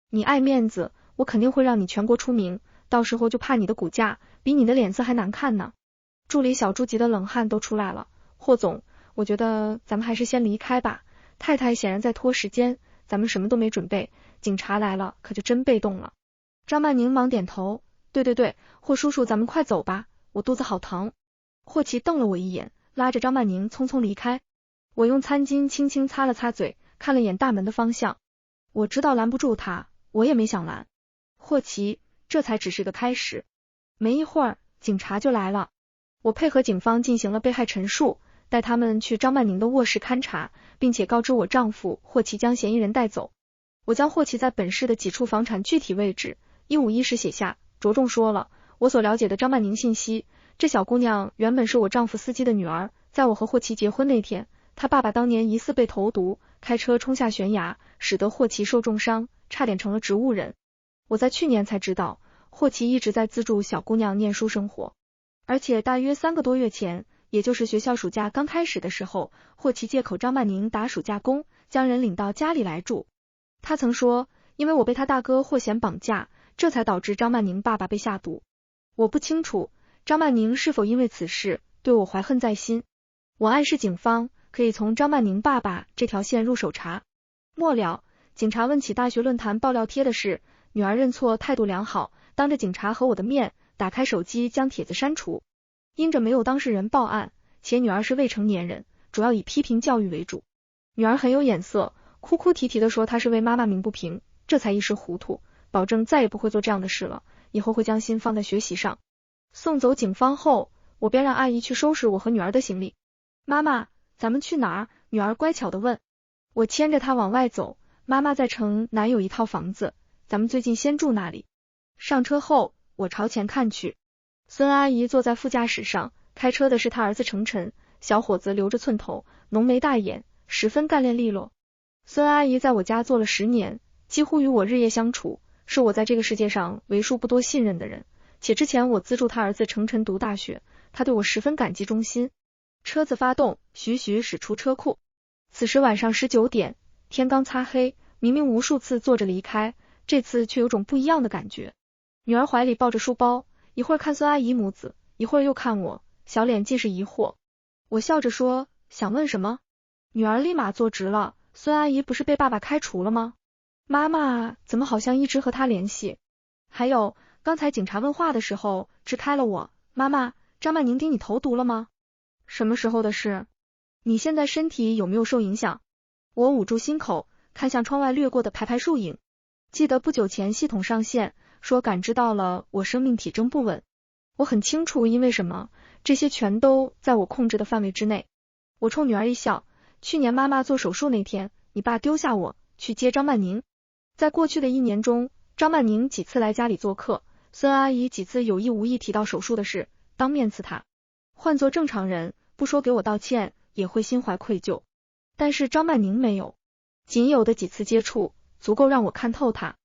你爱面子，我肯定会让你全国出名，到时候就怕你的骨架比你的脸色还难看呢。助理小猪急得冷汗都出来了，霍总，我觉得咱们还是先离开吧，太太显然在拖时间，咱们什么都没准备，警察来了可就真被动了。张曼宁忙点头，对，霍叔叔咱们快走吧，我肚子好疼。霍奇瞪了我一眼，拉着张曼宁匆匆离开。我用餐巾轻轻擦了擦嘴，看了眼大门的方向。我知道拦不住他，我也没想拦。霍奇，这才只是个开始。没一会儿，警察就来了。我配合警方进行了被害陈述，带他们去张曼宁的卧室勘查，并且告知我丈夫霍奇将嫌疑人带走。我将霍奇在本市的几处房产具体位置一五一十写下，着重说了我所了解的张曼宁信息。这小姑娘原本是我丈夫司机的女儿，在我和霍奇结婚那天，她爸爸当年疑似被投毒，开车冲下悬崖，使得霍奇受重伤，差点成了植物人。我在去年才知道，霍奇一直在资助小姑娘念书生活，而且大约3个多月前，也就是学校暑假刚开始的时候，霍奇借口张曼宁打暑假工，将人领到家里来住。他曾说，因为我被他大哥霍贤绑架，这才导致张曼宁爸爸被下毒。我不清楚张曼宁是否因为此事对我怀恨在心。我暗示警方，可以从张曼宁爸爸这条线入手查。末了，警察问起大学论坛爆料贴的事，女儿认错，态度良好，当着警察和我的面打开手机将帖子删除。因着没有当事人报案，且女儿是未成年人，主要以批评教育为主。女儿很有眼色，哭哭啼啼地说她是为妈妈鸣不平，这才一时糊涂，保证再也不会做这样的事了，以后会将心放在学习上。送走警方后，我便让阿姨去收拾我和女儿的行李。妈妈，咱们去哪儿？女儿乖巧地问。我牵着她往外走，妈妈在城南有一套房子，咱们最近先住那里。上车后，我朝前看去，孙阿姨坐在副驾驶上，开车的是她儿子程晨，小伙子留着寸头，浓眉大眼，十分干练利落。孙阿姨在我家做了10年，几乎与我日夜相处，是我在这个世界上为数不多信任的人，且之前我资助她儿子程晨读大学，她对我十分感激忠心。车子发动，徐徐驶出车库。此时晚上19点，天刚擦黑，明明无数次坐着离开，这次却有种不一样的感觉。女儿怀里抱着书包，一会儿看孙阿姨母子，一会儿又看我，小脸尽是疑惑。我笑着说，想问什么？女儿立马坐直了，孙阿姨不是被爸爸开除了吗？妈妈怎么好像一直和她联系？还有，刚才警察问话的时候支开了我，妈妈，张曼宁给你投毒了吗？什么时候的事？你现在身体有没有受影响？我捂住心口，看向窗外掠过的排排树影。记得不久前系统上线，说感知到了我生命体征不稳。我很清楚因为什么，这些全都在我控制的范围之内。我冲女儿一笑，去年妈妈做手术那天，你爸丢下我去接张曼宁。在过去的1年中，张曼宁几次来家里做客，孙阿姨几次有意无意提到手术的事，当面刺她。换做正常人，不说给我道歉，也会心怀愧疚。但是张曼宁没有，仅有的几次接触，足够让我看透她。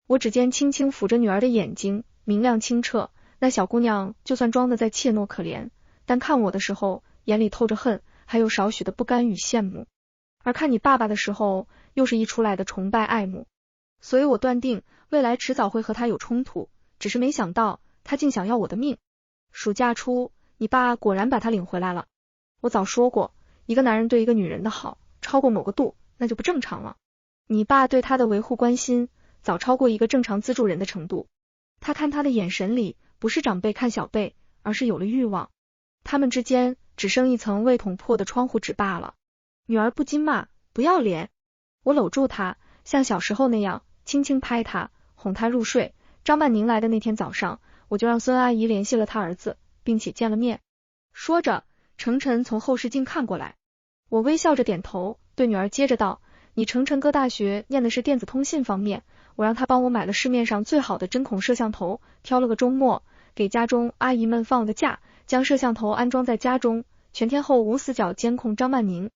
我指尖轻轻抚着女儿的眼睛，明亮清澈，那小姑娘就算装得再怯懦可怜，但看我的时候，眼里透着恨，还有少许的不甘与羡慕。而看你爸爸的时候，又是溢出来的崇拜爱慕。所以我断定，未来迟早会和他有冲突，只是没想到，他竟想要我的命。暑假初，你爸果然把他领回来了。我早说过，一个男人对一个女人的好，超过某个度，那就不正常了。你爸对他的维护关心，早超过一个正常资助人的程度。他看他的眼神里，不是长辈看小辈，而是有了欲望。他们之间只剩一层未捅破的窗户纸罢了。女儿不禁骂，不要脸。我搂住她，像小时候那样，轻轻拍她，哄她入睡。张曼宁来的那天早上，我就让孙阿姨联系了她儿子，并且见了面。说着，程晨从后视镜看过来，我微笑着点头，对女儿接着道，你程晨哥大学念的是电子通信方面，我让他帮我买了市面上最好的针孔摄像头，挑了个周末，给家中阿姨们放了个假，将摄像头安装在家中，全天候无死角监控张曼宁。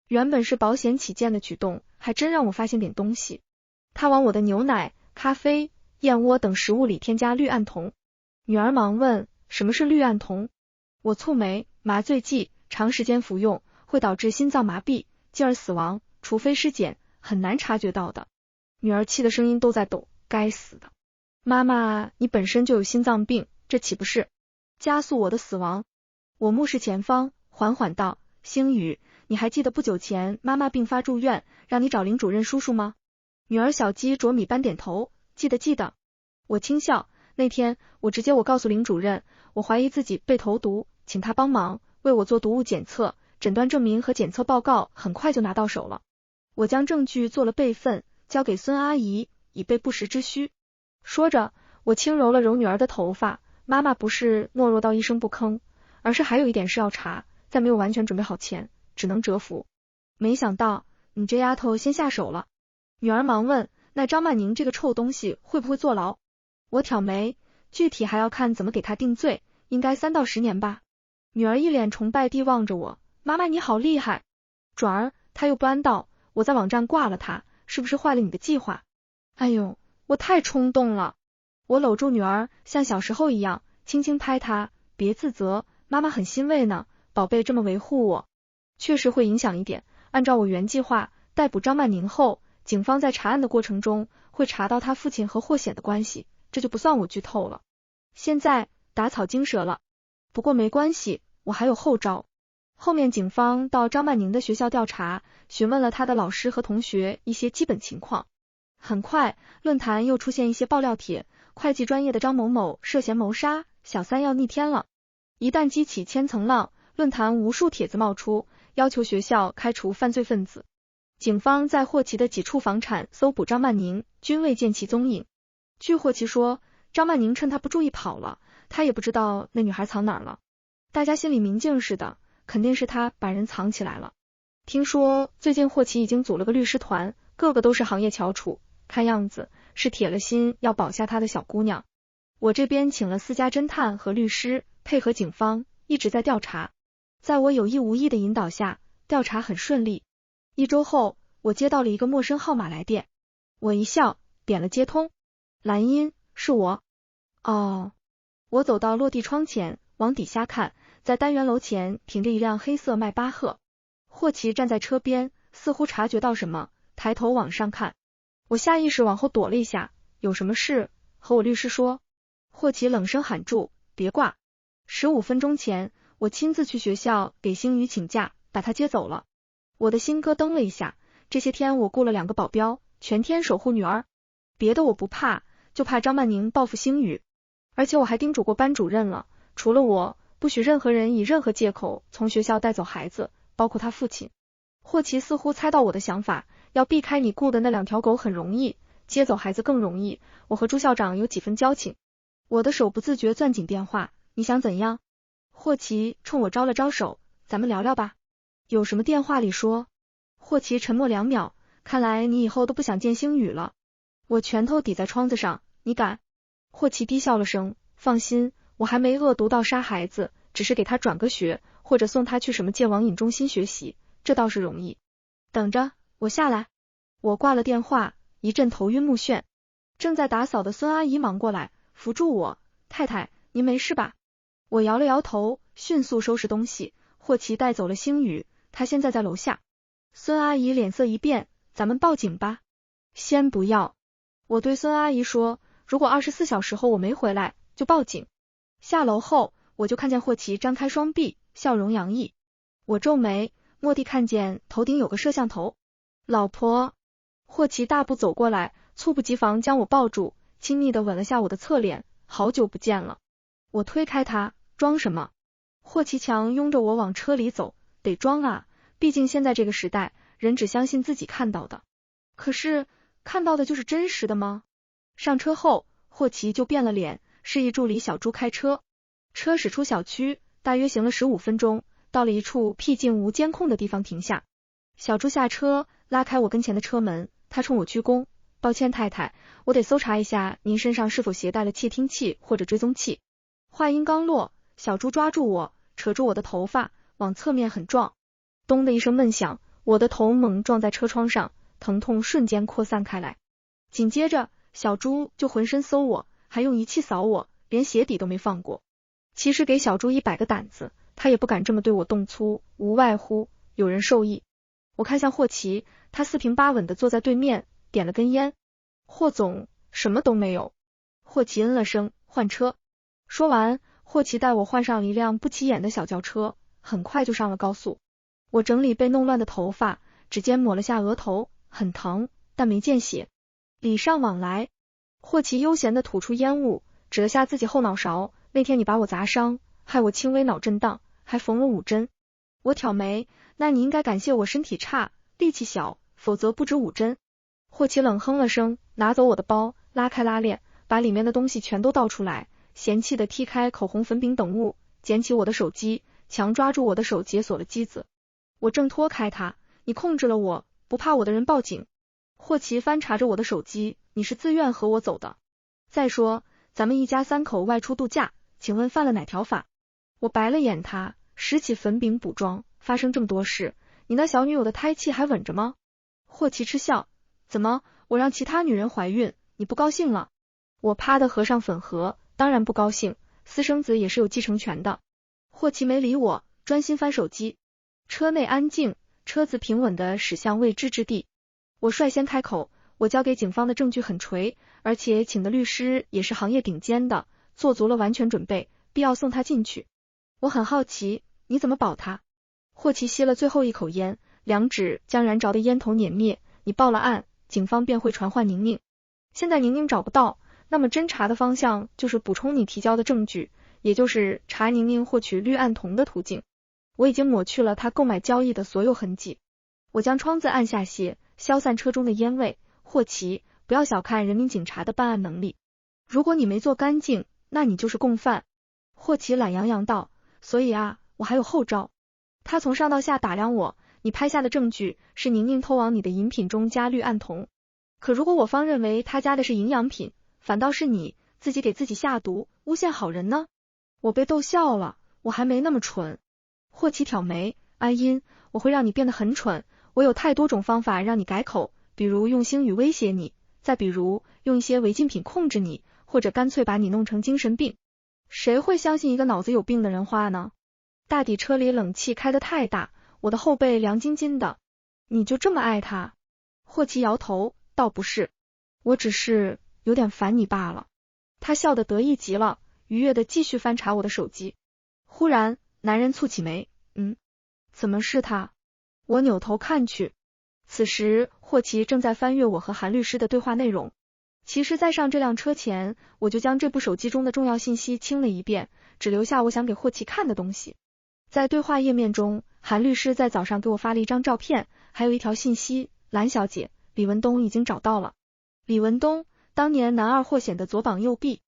原本是保险起见的举动，还真让我发现点东西。他往我的牛奶、咖啡、燕窝等食物里添加氯胺酮。女儿忙问，什么是氯胺酮？我蹙眉，麻醉剂，长时间服用会导致心脏麻痹，进而死亡，除非尸检，很难察觉到的。女儿气的声音都在抖，该死的。妈妈，你本身就有心脏病，这岂不是加速我的死亡？我目视前方，缓缓道，星宇，你还记得不久前妈妈病发住院，让你找林主任叔叔吗？女儿小鸡啄米般点头，记得。我轻笑，那天我告诉林主任，我怀疑自己被投毒，请他帮忙为我做毒物检测，诊断证明和检测报告很快就拿到手了。我将证据做了备份，交给孙阿姨，以备不时之需。说着，我轻揉了揉女儿的头发，妈妈不是懦弱到一声不吭，而是还有一点事要查，在没有完全准备好前，只能蛰伏。没想到你这丫头先下手了。女儿忙问，那张曼宁这个臭东西会不会坐牢？我挑眉，具体还要看怎么给她定罪，应该3到10年吧。女儿一脸崇拜地望着我，妈妈你好厉害。转而她又不安道，我在网站挂了她，是不是坏了你的计划？哎呦，我太冲动了。我搂住女儿，像小时候一样，轻轻拍她，别自责，妈妈很欣慰呢，宝贝这么维护我。确实会影响一点，按照我原计划，逮捕张曼宁后，警方在查案的过程中会查到他父亲和霍显的关系，这就不算我剧透了。现在打草惊蛇了，不过没关系，我还有后招。后面警方到张曼宁的学校调查，询问了他的老师和同学一些基本情况。很快，论坛又出现一些爆料帖，会计专业的张某某涉嫌谋杀，小三要逆天了。一旦激起千层浪，论坛无数帖子冒出，要求学校开除犯罪分子。警方在霍奇的几处房产搜捕张曼宁，均未见其踪影。据霍奇说，张曼宁趁他不注意跑了，他也不知道那女孩藏哪儿了。大家心里明镜似的，肯定是他把人藏起来了。听说最近霍奇已经组了个律师团，个个都是行业翘楚，看样子是铁了心要保下他的小姑娘。我这边请了私家侦探和律师，配合警方一直在调查。在我有意无意的引导下，调查很顺利。1周后，我接到了一个陌生号码来电，我一笑，点了接通。蓝音，是我。哦。我走到落地窗前，往底下看，在单元楼前停着一辆黑色迈巴赫。霍奇站在车边，似乎察觉到什么，抬头往上看。我下意识往后躲了一下，有什么事？和我律师说。霍奇冷声喊住，别挂。15分钟前，我亲自去学校给星宇请假，把他接走了。我的心咯噔了一下，这些天我雇了2个保镖，全天守护女儿。别的我不怕，就怕张曼宁报复星宇。而且我还叮嘱过班主任了，除了我，不许任何人以任何借口从学校带走孩子，包括他父亲。霍奇似乎猜到我的想法，要避开你雇的那2条狗很容易，接走孩子更容易，我和朱校长有几分交情。我的手不自觉攥紧电话，你想怎样？霍奇冲我招了招手，咱们聊聊吧。有什么电话里说？霍奇沉默2秒，看来你以后都不想见星宇了。我拳头抵在窗子上，你敢？霍奇低笑了声，放心，我还没恶毒到杀孩子，只是给他转个学，或者送他去什么戒网瘾中心学习，这倒是容易。等着，我下来。我挂了电话，一阵头晕目眩。正在打扫的孙阿姨忙过来，扶住我，太太，您没事吧？我摇了摇头，迅速收拾东西。霍奇带走了星宇，他现在在楼下。孙阿姨脸色一变，咱们报警吧。先不要。我对孙阿姨说，如果24小时后我没回来，就报警。下楼后，我就看见霍奇张开双臂，笑容洋溢。我皱眉，蓦地看见头顶有个摄像头。老婆。霍奇大步走过来，猝不及防将我抱住，亲昵地吻了下我的侧脸，好久不见了。我推开他，装什么？霍奇强拥着我往车里走，得装啊，毕竟现在这个时代，人只相信自己看到的。可是，看到的就是真实的吗？上车后，霍奇就变了脸，示意助理小朱开车。车驶出小区，大约行了15分钟，到了一处僻静无监控的地方停下。小朱下车，拉开我跟前的车门，他冲我鞠躬，抱歉太太，我得搜查一下您身上是否携带了窃听器或者追踪器。话音刚落，小朱抓住我，扯住我的头发，往侧面很撞。咚的一声闷响，我的头猛撞在车窗上，疼痛瞬间扩散开来。紧接着，小朱就浑身搜我，还用仪器扫我，连鞋底都没放过。其实给小朱100个胆子，他也不敢这么对我动粗，无外乎有人受益。我看向霍奇，他四平八稳地坐在对面，点了根烟。霍总，什么都没有。霍奇嗯了声，换车。说完，霍奇带我换上了一辆不起眼的小轿车，很快就上了高速。我整理被弄乱的头发，指尖抹了下额头，很疼，但没见血。礼尚往来。霍奇悠闲地吐出烟雾，指了下自己后脑勺，那天你把我砸伤，害我轻微脑震荡，还缝了5针。我挑眉，那你应该感谢我身体差，力气小，否则不止5针。霍奇冷哼了声，拿走我的包，拉开拉链，把里面的东西全都倒出来，嫌弃地踢开口红、粉饼等物，捡起我的手机，强抓住我的手解锁了机子。我正脱开他，你控制了我，不怕我的人报警。霍奇翻查着我的手机，你是自愿和我走的。再说，咱们一家3口外出度假，请问犯了哪条法？我白了眼他，拾起粉饼补妆，发生这么多事，你那小女友的胎气还稳着吗？霍奇嗤笑，怎么，我让其他女人怀孕，你不高兴了？我啪的合上粉盒，当然不高兴，私生子也是有继承权的。霍奇没理我，专心翻手机。车内安静，车子平稳地驶向未知之地。我率先开口，我交给警方的证据很锤，而且请的律师也是行业顶尖的，做足了完全准备，必要送他进去。我很好奇，你怎么保他？霍奇吸了最后一口烟，两指将燃着的烟头碾灭。你报了案，警方便会传唤宁宁。现在宁宁找不到，那么侦查的方向就是补充你提交的证据，也就是查宁宁获取氯胺酮的途径。我已经抹去了他购买交易的所有痕迹。我将窗子按下些，消散车中的烟味。霍奇，不要小看人民警察的办案能力。如果你没做干净，那你就是共犯。霍奇懒洋洋道，所以啊，我还有后招。他从上到下打量我，你拍下的证据是宁宁偷往你的饮品中加氯胺酮。可如果我方认为他加的是营养品，反倒是你自己给自己下毒，诬陷好人呢？我被逗笑了，我还没那么蠢。霍奇挑眉，阿音，我会让你变得很蠢，我有太多种方法让你改口，比如用星语威胁你，再比如用一些违禁品控制你，或者干脆把你弄成精神病。谁会相信一个脑子有病的人话呢？大抵车里冷气开得太大，我的后背凉津津的。你就这么爱他？霍奇摇头，倒不是，我只是有点烦你罢了。他笑得得意极了，愉悦地继续翻查我的手机。忽然，男人蹙起眉，怎么是他？我扭头看去，此时霍奇正在翻阅我和韩律师的对话内容。其实在上这辆车前，我就将这部手机中的重要信息清了一遍，只留下我想给霍奇看的东西。在对话页面中，韩律师在早上给我发了一张照片，还有一条信息，蓝小姐，李文东已经找到了。李文东，当年男二霍显的左膀右臂。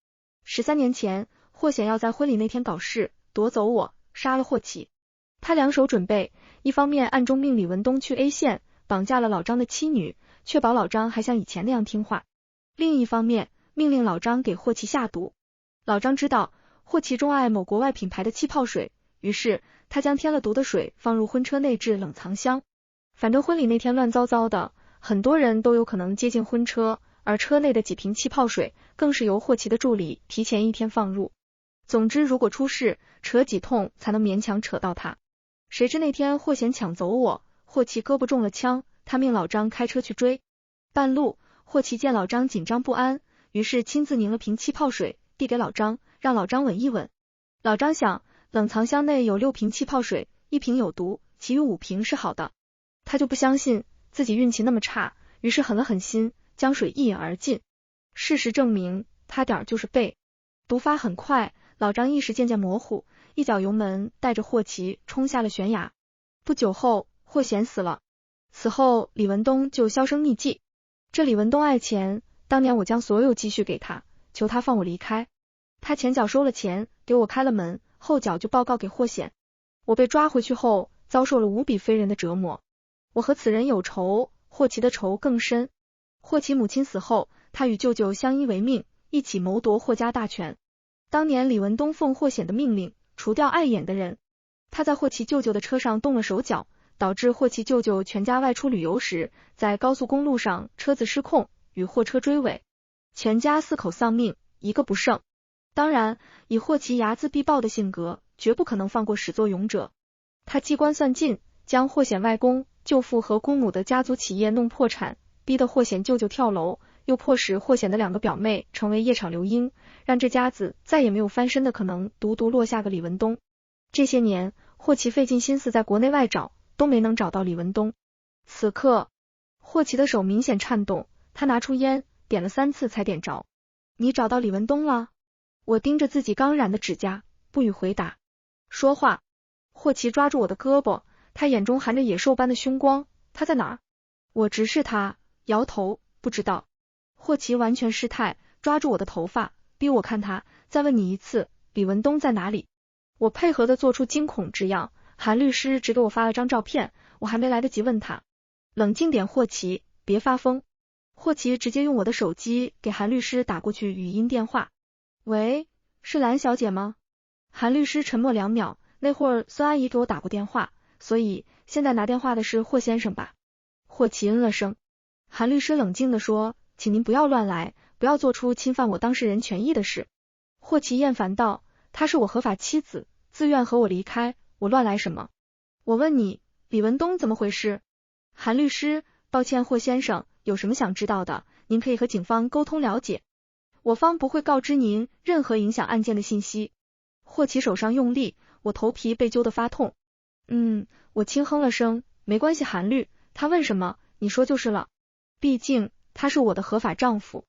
13年前，霍显要在婚礼那天搞事，夺走我，杀了霍奇。他两手准备，一方面暗中命李文东去 A 县，绑架了老张的妻女，确保老张还像以前那样听话。另一方面，命令老张给霍奇下毒。老张知道霍奇钟爱某国外品牌的气泡水，于是他将添了毒的水放入婚车内置冷藏箱。反正婚礼那天乱糟糟的，很多人都有可能接近婚车，而车内的几瓶气泡水更是由霍奇的助理提前1天放入。总之，如果出事，扯几通才能勉强扯到他。谁知那天霍显抢走我，霍奇胳膊中了枪，他命老张开车去追。半路，霍奇见老张紧张不安，于是亲自拧了瓶气泡水，递给老张，让老张闻一闻。老张想，冷藏箱内有6瓶气泡水，1瓶有毒，其余5瓶是好的。他就不相信自己运气那么差，于是狠了狠心，将水一饮而尽。事实证明，他点儿就是背。毒发很快，老张意识渐渐模糊，一脚油门带着霍奇冲下了悬崖。不久后，霍显死了。此后，李文东就销声匿迹。这李文东爱钱，当年我将所有积蓄给他，求他放我离开。他前脚收了钱，给我开了门，后脚就报告给霍显。我被抓回去后，遭受了无比非人的折磨。我和此人有仇，霍奇的仇更深。霍奇母亲死后，他与舅舅相依为命，一起谋夺霍家大权。当年李文东奉霍显的命令，除掉碍眼的人。他在霍奇舅舅的车上动了手脚，导致霍奇舅舅全家外出旅游时，在高速公路上车子失控，与货车追尾，全家4口丧命，一个不剩。当然，以霍奇睚眦必报的性格，绝不可能放过始作俑者。他机关算尽，将霍显外公、舅父和姑母的家族企业弄破产，逼得霍显舅舅跳楼，又迫使霍显的2个表妹成为夜场流莺，让这家子再也没有翻身的可能，独独落下个李文东。这些年，霍奇费尽心思在国内外找，都没能找到李文东。此刻，霍奇的手明显颤动，他拿出烟，点了3次才点着。你找到李文东了？我盯着自己刚染的指甲，不予回答。说话。霍奇抓住我的胳膊，他眼中含着野兽般的凶光。他在哪儿？我直视他，摇头，不知道。霍奇完全失态，抓住我的头发，逼我看他。再问你一次，李文东在哪里？我配合的做出惊恐之样。韩律师只给我发了张照片，我还没来得及问他。冷静点，霍奇，别发疯。霍奇直接用我的手机给韩律师打过去语音电话。喂，是蓝小姐吗？韩律师沉默2秒，那会儿孙阿姨给我打过电话，所以现在拿电话的是霍先生吧？霍奇嗯了声。韩律师冷静地说，请您不要乱来，不要做出侵犯我当事人权益的事。霍奇厌烦道，她是我合法妻子，自愿和我离开，我乱来什么？我问你，李文东怎么回事？韩律师，抱歉霍先生，有什么想知道的，您可以和警方沟通了解。我方不会告知您任何影响案件的信息。霍奇手上用力，我头皮被揪得发痛。我轻哼了声，没关系韩律，他问什么，你说就是了。毕竟他是我的合法丈夫。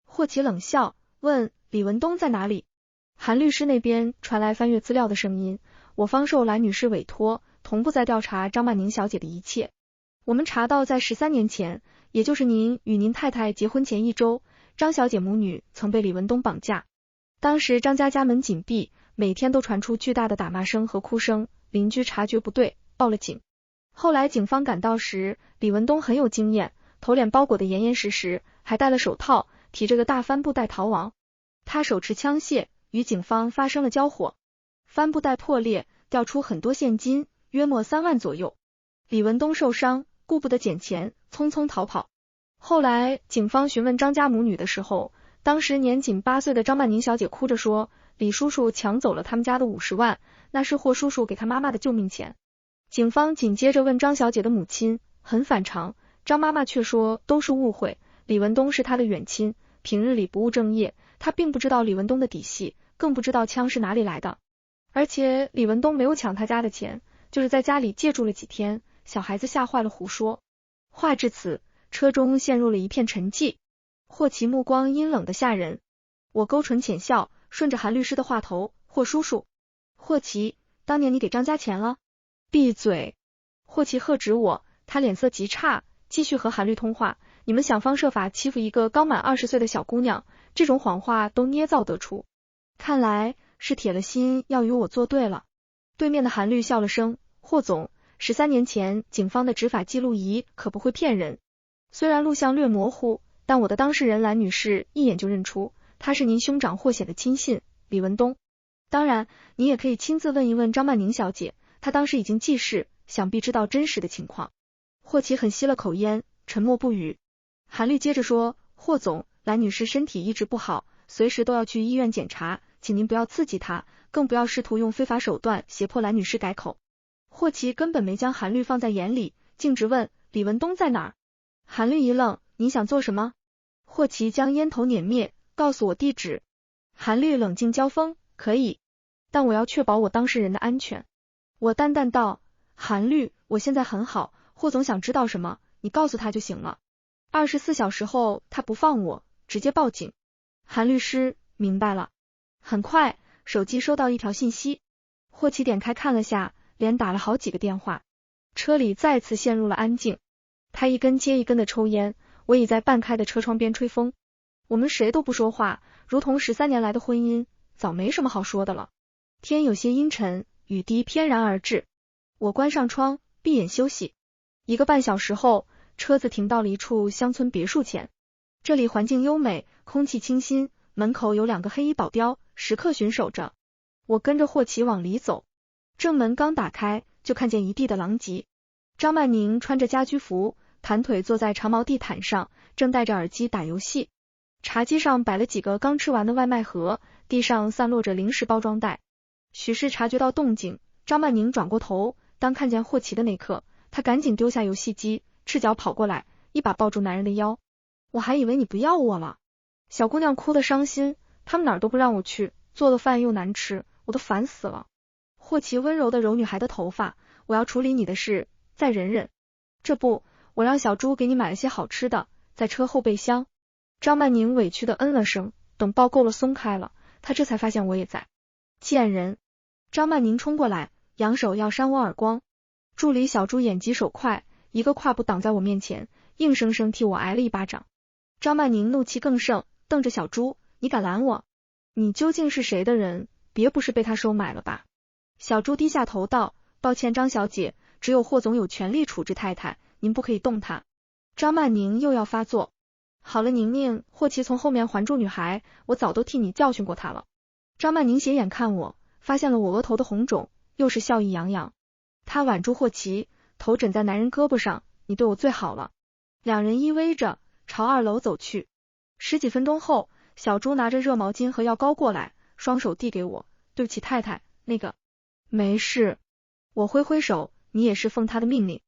霍启冷笑，问李文东在哪里？韩律师那边传来翻阅资料的声音，我方受蓝女士委托，同步在调查张曼宁小姐的一切。我们查到在13年前，也就是您与您太太结婚前1周，张小姐母女曾被李文东绑架。当时张家家门紧闭，每天都传出巨大的打骂声和哭声，邻居察觉不对，报了警。后来警方赶到时，李文东很有经验，头脸包裹得严严实实，还戴了手套，提着个大帆布袋逃亡。他手持枪械，与警方发生了交火，帆布袋破裂，掉出很多现金，约莫3万左右。李文东受伤，顾不得捡钱，匆匆逃跑。后来警方询问张家母女的时候，当时年仅8岁的张曼宁小姐哭着说，李叔叔抢走了他们家的50万，那是霍叔叔给他妈妈的救命钱。警方紧接着问张小姐的母亲，很反常，张妈妈却说都是误会，李文东是她的远亲，平日里不务正业，她并不知道李文东的底细，更不知道枪是哪里来的。而且李文东没有抢他家的钱，就是在家里借住了几天，小孩子吓坏了胡说。话至此，车中陷入了一片沉寂。霍启目光阴冷的吓人，我勾唇浅笑，顺着韩律师的话头，霍叔叔，霍启，当年你给张家钱了？闭嘴！霍启喝止我，他脸色极差，继续和韩律通话，你们想方设法欺负一个刚满20岁的小姑娘，这种谎话都捏造得出，看来是铁了心要与我作对了。对面的韩律笑了声，霍总，13年前警方的执法记录仪可不会骗人，虽然录像略模糊，但我的当事人蓝女士一眼就认出，她是您兄长霍显的亲信李文东。当然，你也可以亲自问一问张曼宁小姐，她当时已经记事，想必知道真实的情况。霍启很吸了口烟，沉默不语。韩律接着说，霍总，蓝女士身体一直不好，随时都要去医院检查，请您不要刺激她，更不要试图用非法手段胁迫蓝女士改口。霍启根本没将韩律放在眼里，径直问李文东在哪儿。韩律一愣，你想做什么？霍启将烟头碾灭，告诉我地址。韩律冷静交锋，可以，但我要确保我当事人的安全。我淡淡道，韩律，我现在很好，霍总想知道什么，你告诉他就行了。24小时后他不放我，直接报警。韩律师，明白了。很快，手机收到一条信息，霍启点开看了下，连打了好几个电话。车里再次陷入了安静，他一根接一根的抽烟，我倚在半开的车窗边吹风。我们谁都不说话，如同13年来的婚姻，早没什么好说的了。天有些阴沉，雨滴翩然而至。我关上窗，闭眼休息。1个半小时后，车子停到了一处乡村别墅前。这里环境优美，空气清新，门口有2个黑衣保镖，时刻巡守着。我跟着霍启往里走，正门刚打开，就看见一地的狼藉。张曼宁穿着家居服，盘腿坐在长毛地毯上，正戴着耳机打游戏。茶几上摆了几个刚吃完的外卖盒，地上散落着零食包装袋。许是察觉到动静，张曼宁转过头，当看见霍启的那刻，他赶紧丢下游戏机，赤脚跑过来，一把抱住男人的腰。我还以为你不要我了。小姑娘哭得伤心，他们哪儿都不让我去，做的饭又难吃，我都烦死了。霍启温柔的揉女孩的头发，我要处理你的事，再忍忍。这不，我让小猪给你买了些好吃的，在车后备箱。张曼宁委屈的嗯了声，等抱够了松开了，她这才发现我也在。贱人！张曼宁冲过来，扬手要扇我耳光。助理小猪眼疾手快，一个跨步挡在我面前，硬生生替我挨了一巴掌。张曼宁怒气更盛，瞪着小猪，你敢拦我？你究竟是谁的人？别不是被他收买了吧？小猪低下头道，抱歉张小姐，只有霍总有权利处置太太，您不可以动她。张曼宁又要发作。好了宁宁，霍启从后面环住女孩，我早都替你教训过她了。张曼宁斜眼看我，发现了我额头的红肿，又是笑意洋洋。她挽住霍启，头枕在男人胳膊上，你对我最好了。两人依偎着朝2楼走去。10几分钟后，小猪拿着热毛巾和药膏过来，双手递给我，对不起太太，那个。没事。我挥挥手，你也是奉他的命令。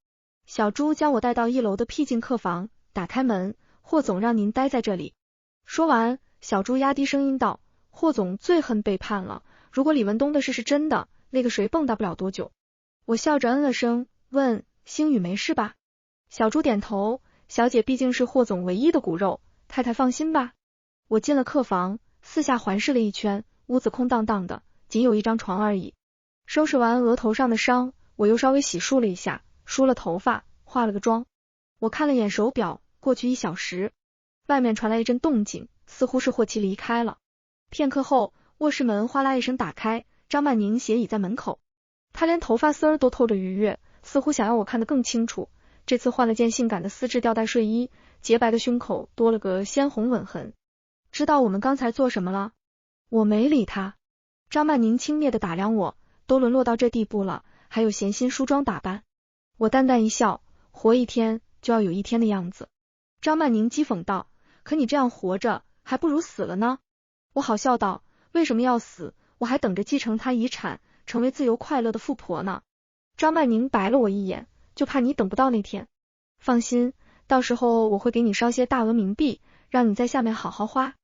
小猪将我带到1楼的僻静客房，打开门，霍总让您待在这里。说完，小猪压低声音道，霍总最恨背叛了，如果李文东的事是真的，那个谁蹦跶不了多久。我笑着嗯了声，问星宇没事吧？小朱点头，小姐毕竟是霍总唯一的骨肉，太太放心吧。我进了客房，四下环视了一圈，屋子空荡荡的，仅有一张床而已。收拾完额头上的伤，我又稍微洗漱了一下，梳了头发，化了个妆。我看了眼手表，过去1小时。外面传来一阵动静，似乎是霍奇离开了。片刻后，卧室门哗啦一声打开，张曼宁斜倚在门口。她连头发丝儿都透着愉悦，似乎想要我看得更清楚。这次换了件性感的丝质吊带睡衣，洁白的胸口多了个鲜红吻痕。知道我们刚才做什么了？我没理他。张曼宁轻蔑地打量我，都沦落到这地步了，还有闲心梳妆打扮。我淡淡一笑，活一天就要有一天的样子。张曼宁讥讽道，可你这样活着，还不如死了呢。我好笑道，为什么要死？我还等着继承他遗产，成为自由快乐的富婆呢。张曼宁白了我一眼，就怕你等不到那天。放心，到时候我会给你烧些大额冥币，让你在下面好好花。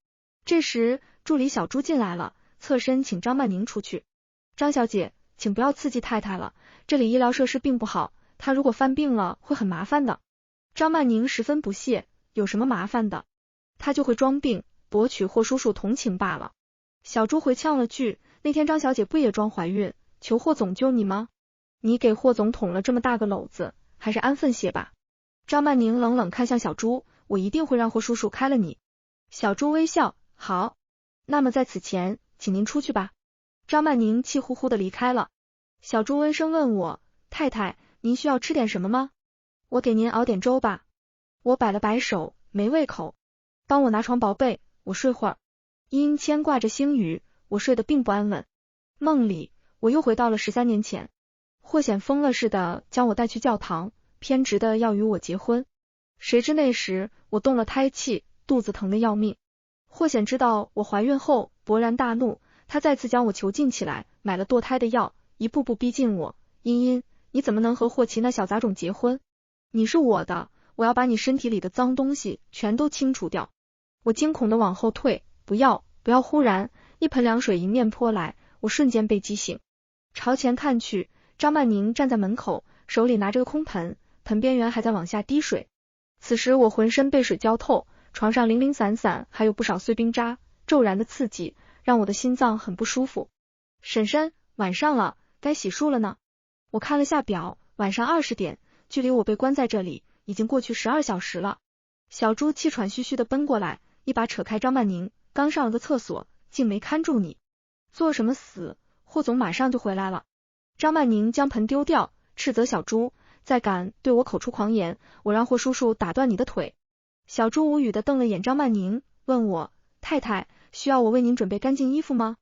这时助理小朱进来了，侧身请张曼宁出去。张小姐，请不要刺激太太了，这里医疗设施并不好，她如果犯病了会很麻烦的。张曼宁十分不屑，有什么麻烦的？她就会装病，博取霍叔叔同情罢了。小朱回呛了句，那天张小姐不也装怀孕，求霍总救你吗？你给霍总捅了这么大个篓子，还是安分些吧。张曼宁冷冷看向小朱，我一定会让霍叔叔开了你。小朱微笑，好，那么在此前，请您出去吧。张曼宁气呼呼的离开了。小朱温声问我，太太，您需要吃点什么吗？我给您熬点粥吧。我摆了摆手，没胃口。帮我拿床薄被，我睡会儿。因牵挂着星宇，我睡得并不安稳。梦里，我又回到了13年前。霍显疯了似的将我带去教堂，偏执的要与我结婚。谁知那时我动了胎气，肚子疼得要命。霍显知道我怀孕后，勃然大怒，他再次将我囚禁起来，买了堕胎的药，一步步逼近我。茵茵，你怎么能和霍奇那小杂种结婚？你是我的，我要把你身体里的脏东西全都清除掉。我惊恐的往后退，不要！忽然一盆凉水迎面泼来，我瞬间被激醒。朝前看去，张曼宁站在门口，手里拿着个空盆，盆边缘还在往下滴水。此时我浑身被水浇透，床上零零散散还有不少碎冰渣，骤然的刺激让我的心脏很不舒服。婶婶，晚上了，该洗漱了呢。我看了下表，晚上20点，距离我被关在这里已经过去12小时了。小朱气喘吁吁的奔过来，一把扯开张曼宁，刚上了个厕所，竟没看住你。做什么死？霍总马上就回来了。张曼宁将盆丢掉，斥责小朱，再敢对我口出狂言，我让霍叔叔打断你的腿。小朱无语的瞪了眼张曼宁，问我，太太，需要我为您准备干净衣服吗？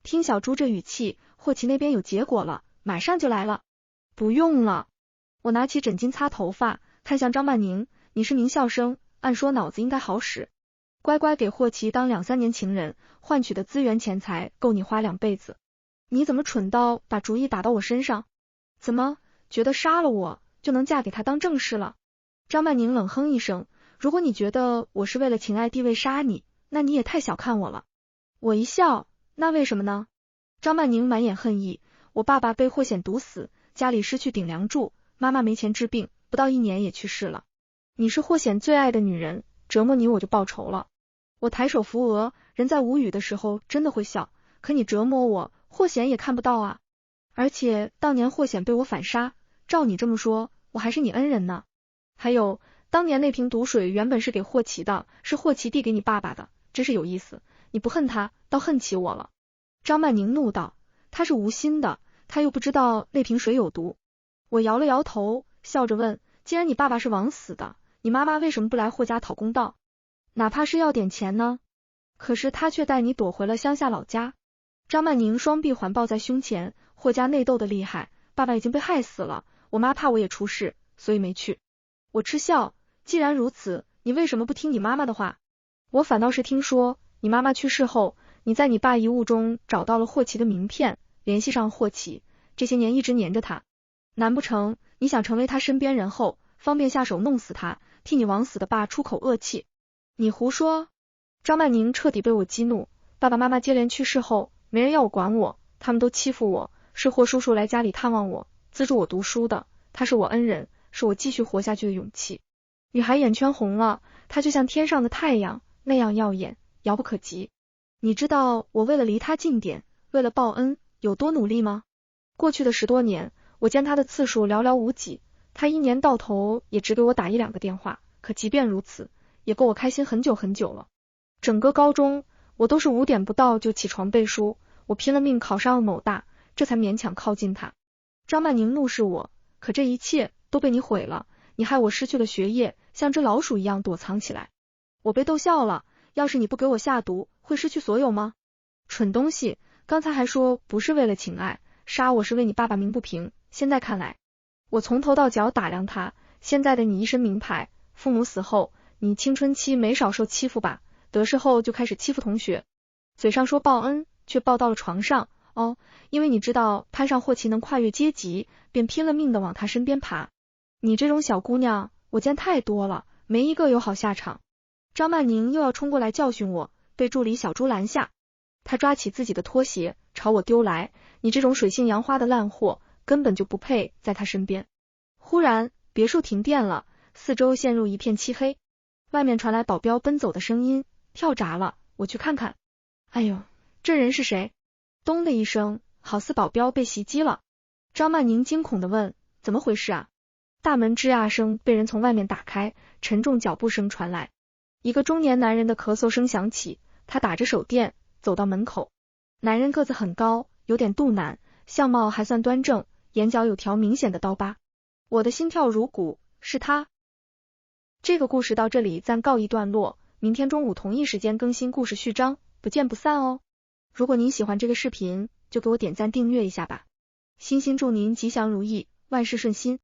听小朱这语气，霍奇那边有结果了，马上就来了。不用了。我拿起枕巾擦头发，看向张曼宁，你是名校生，按说脑子应该好使。乖乖给霍奇当2-3年情人，换取的资源钱财够你花2辈子。你怎么蠢到把主意打到我身上？怎么觉得杀了我就能嫁给他当正室了？张曼宁冷哼一声，如果你觉得我是为了情爱地位杀你，那你也太小看我了。我一笑，那为什么呢？张曼宁满眼恨意，我爸爸被霍显毒死，家里失去顶梁柱，妈妈没钱治病，不到1年也去世了。你是霍显最爱的女人，折磨你我就报仇了。我抬手扶额，人在无语的时候真的会笑，可你折磨我，霍显也看不到啊。而且当年霍显被我反杀，照你这么说，我还是你恩人呢。还有，当年那瓶毒水原本是给霍奇的，是霍奇递给你爸爸的，真是有意思，你不恨他，倒恨起我了。张曼宁怒道，他是无心的，他又不知道那瓶水有毒。我摇了摇头，笑着问，既然你爸爸是枉死的，你妈妈为什么不来霍家讨公道？哪怕是要点钱呢？可是他却带你躲回了乡下老家。张曼宁双臂环抱在胸前，霍家内斗的厉害，爸爸已经被害死了，我妈怕我也出事，所以没去。我嗤笑，既然如此，你为什么不听你妈妈的话？我反倒是听说，你妈妈去世后，你在你爸遗物中找到了霍奇的名片，联系上霍奇，这些年一直黏着他。难不成你想成为他身边人后，方便下手弄死他，替你枉死的爸出口恶气？你胡说！张曼宁彻底被我激怒，爸爸妈妈接连去世后，没人要我管我，他们都欺负我，是霍叔叔来家里探望我，资助我读书的，他是我恩人，是我继续活下去的勇气。女孩眼圈红了，他就像天上的太阳那样耀眼，遥不可及。你知道我为了离他近点，为了报恩有多努力吗？过去的10多年，我见他的次数寥寥无几，他一年到头也只给我打1、2个电话，可即便如此，也够我开心很久很久了。整个高中，我都是5点不到就起床背书，我拼了命考上了某大，这才勉强靠近他。张曼宁怒视我，可这一切都被你毁了，你害我失去了学业，像只老鼠一样躲藏起来。我被逗笑了，要是你不给我下毒，会失去所有吗？蠢东西，刚才还说不是为了情爱，杀我是为你爸爸鸣不平，现在看来，我从头到脚打量他，现在的你一身名牌，父母死后，你青春期没少受欺负吧，得势后就开始欺负同学，嘴上说报恩，却报到了床上，因为你知道攀上霍奇能跨越阶级，便拼了命的往他身边爬。你这种小姑娘，我见太多了，没一个有好下场。张曼宁又要冲过来教训我，被助理小朱拦下。他抓起自己的拖鞋朝我丢来，你这种水性杨花的烂货，根本就不配在他身边。忽然，别墅停电了，四周陷入一片漆黑，外面传来保镖奔走的声音，跳闸了，我去看看。哎呦，这人是谁？咚的一声，好似保镖被袭击了。张曼宁惊恐地问，怎么回事啊？大门吱呀声被人从外面打开，沉重脚步声传来，一个中年男人的咳嗽声响起，他打着手电走到门口。男人个子很高，有点肚腩，相貌还算端正，眼角有条明显的刀疤。我的心跳如鼓，是他。这个故事到这里暂告一段落，明天中午同一时间更新故事序章，不见不散哦。如果您喜欢这个视频，就给我点赞订阅一下吧。衷心祝您吉祥如意，万事顺心。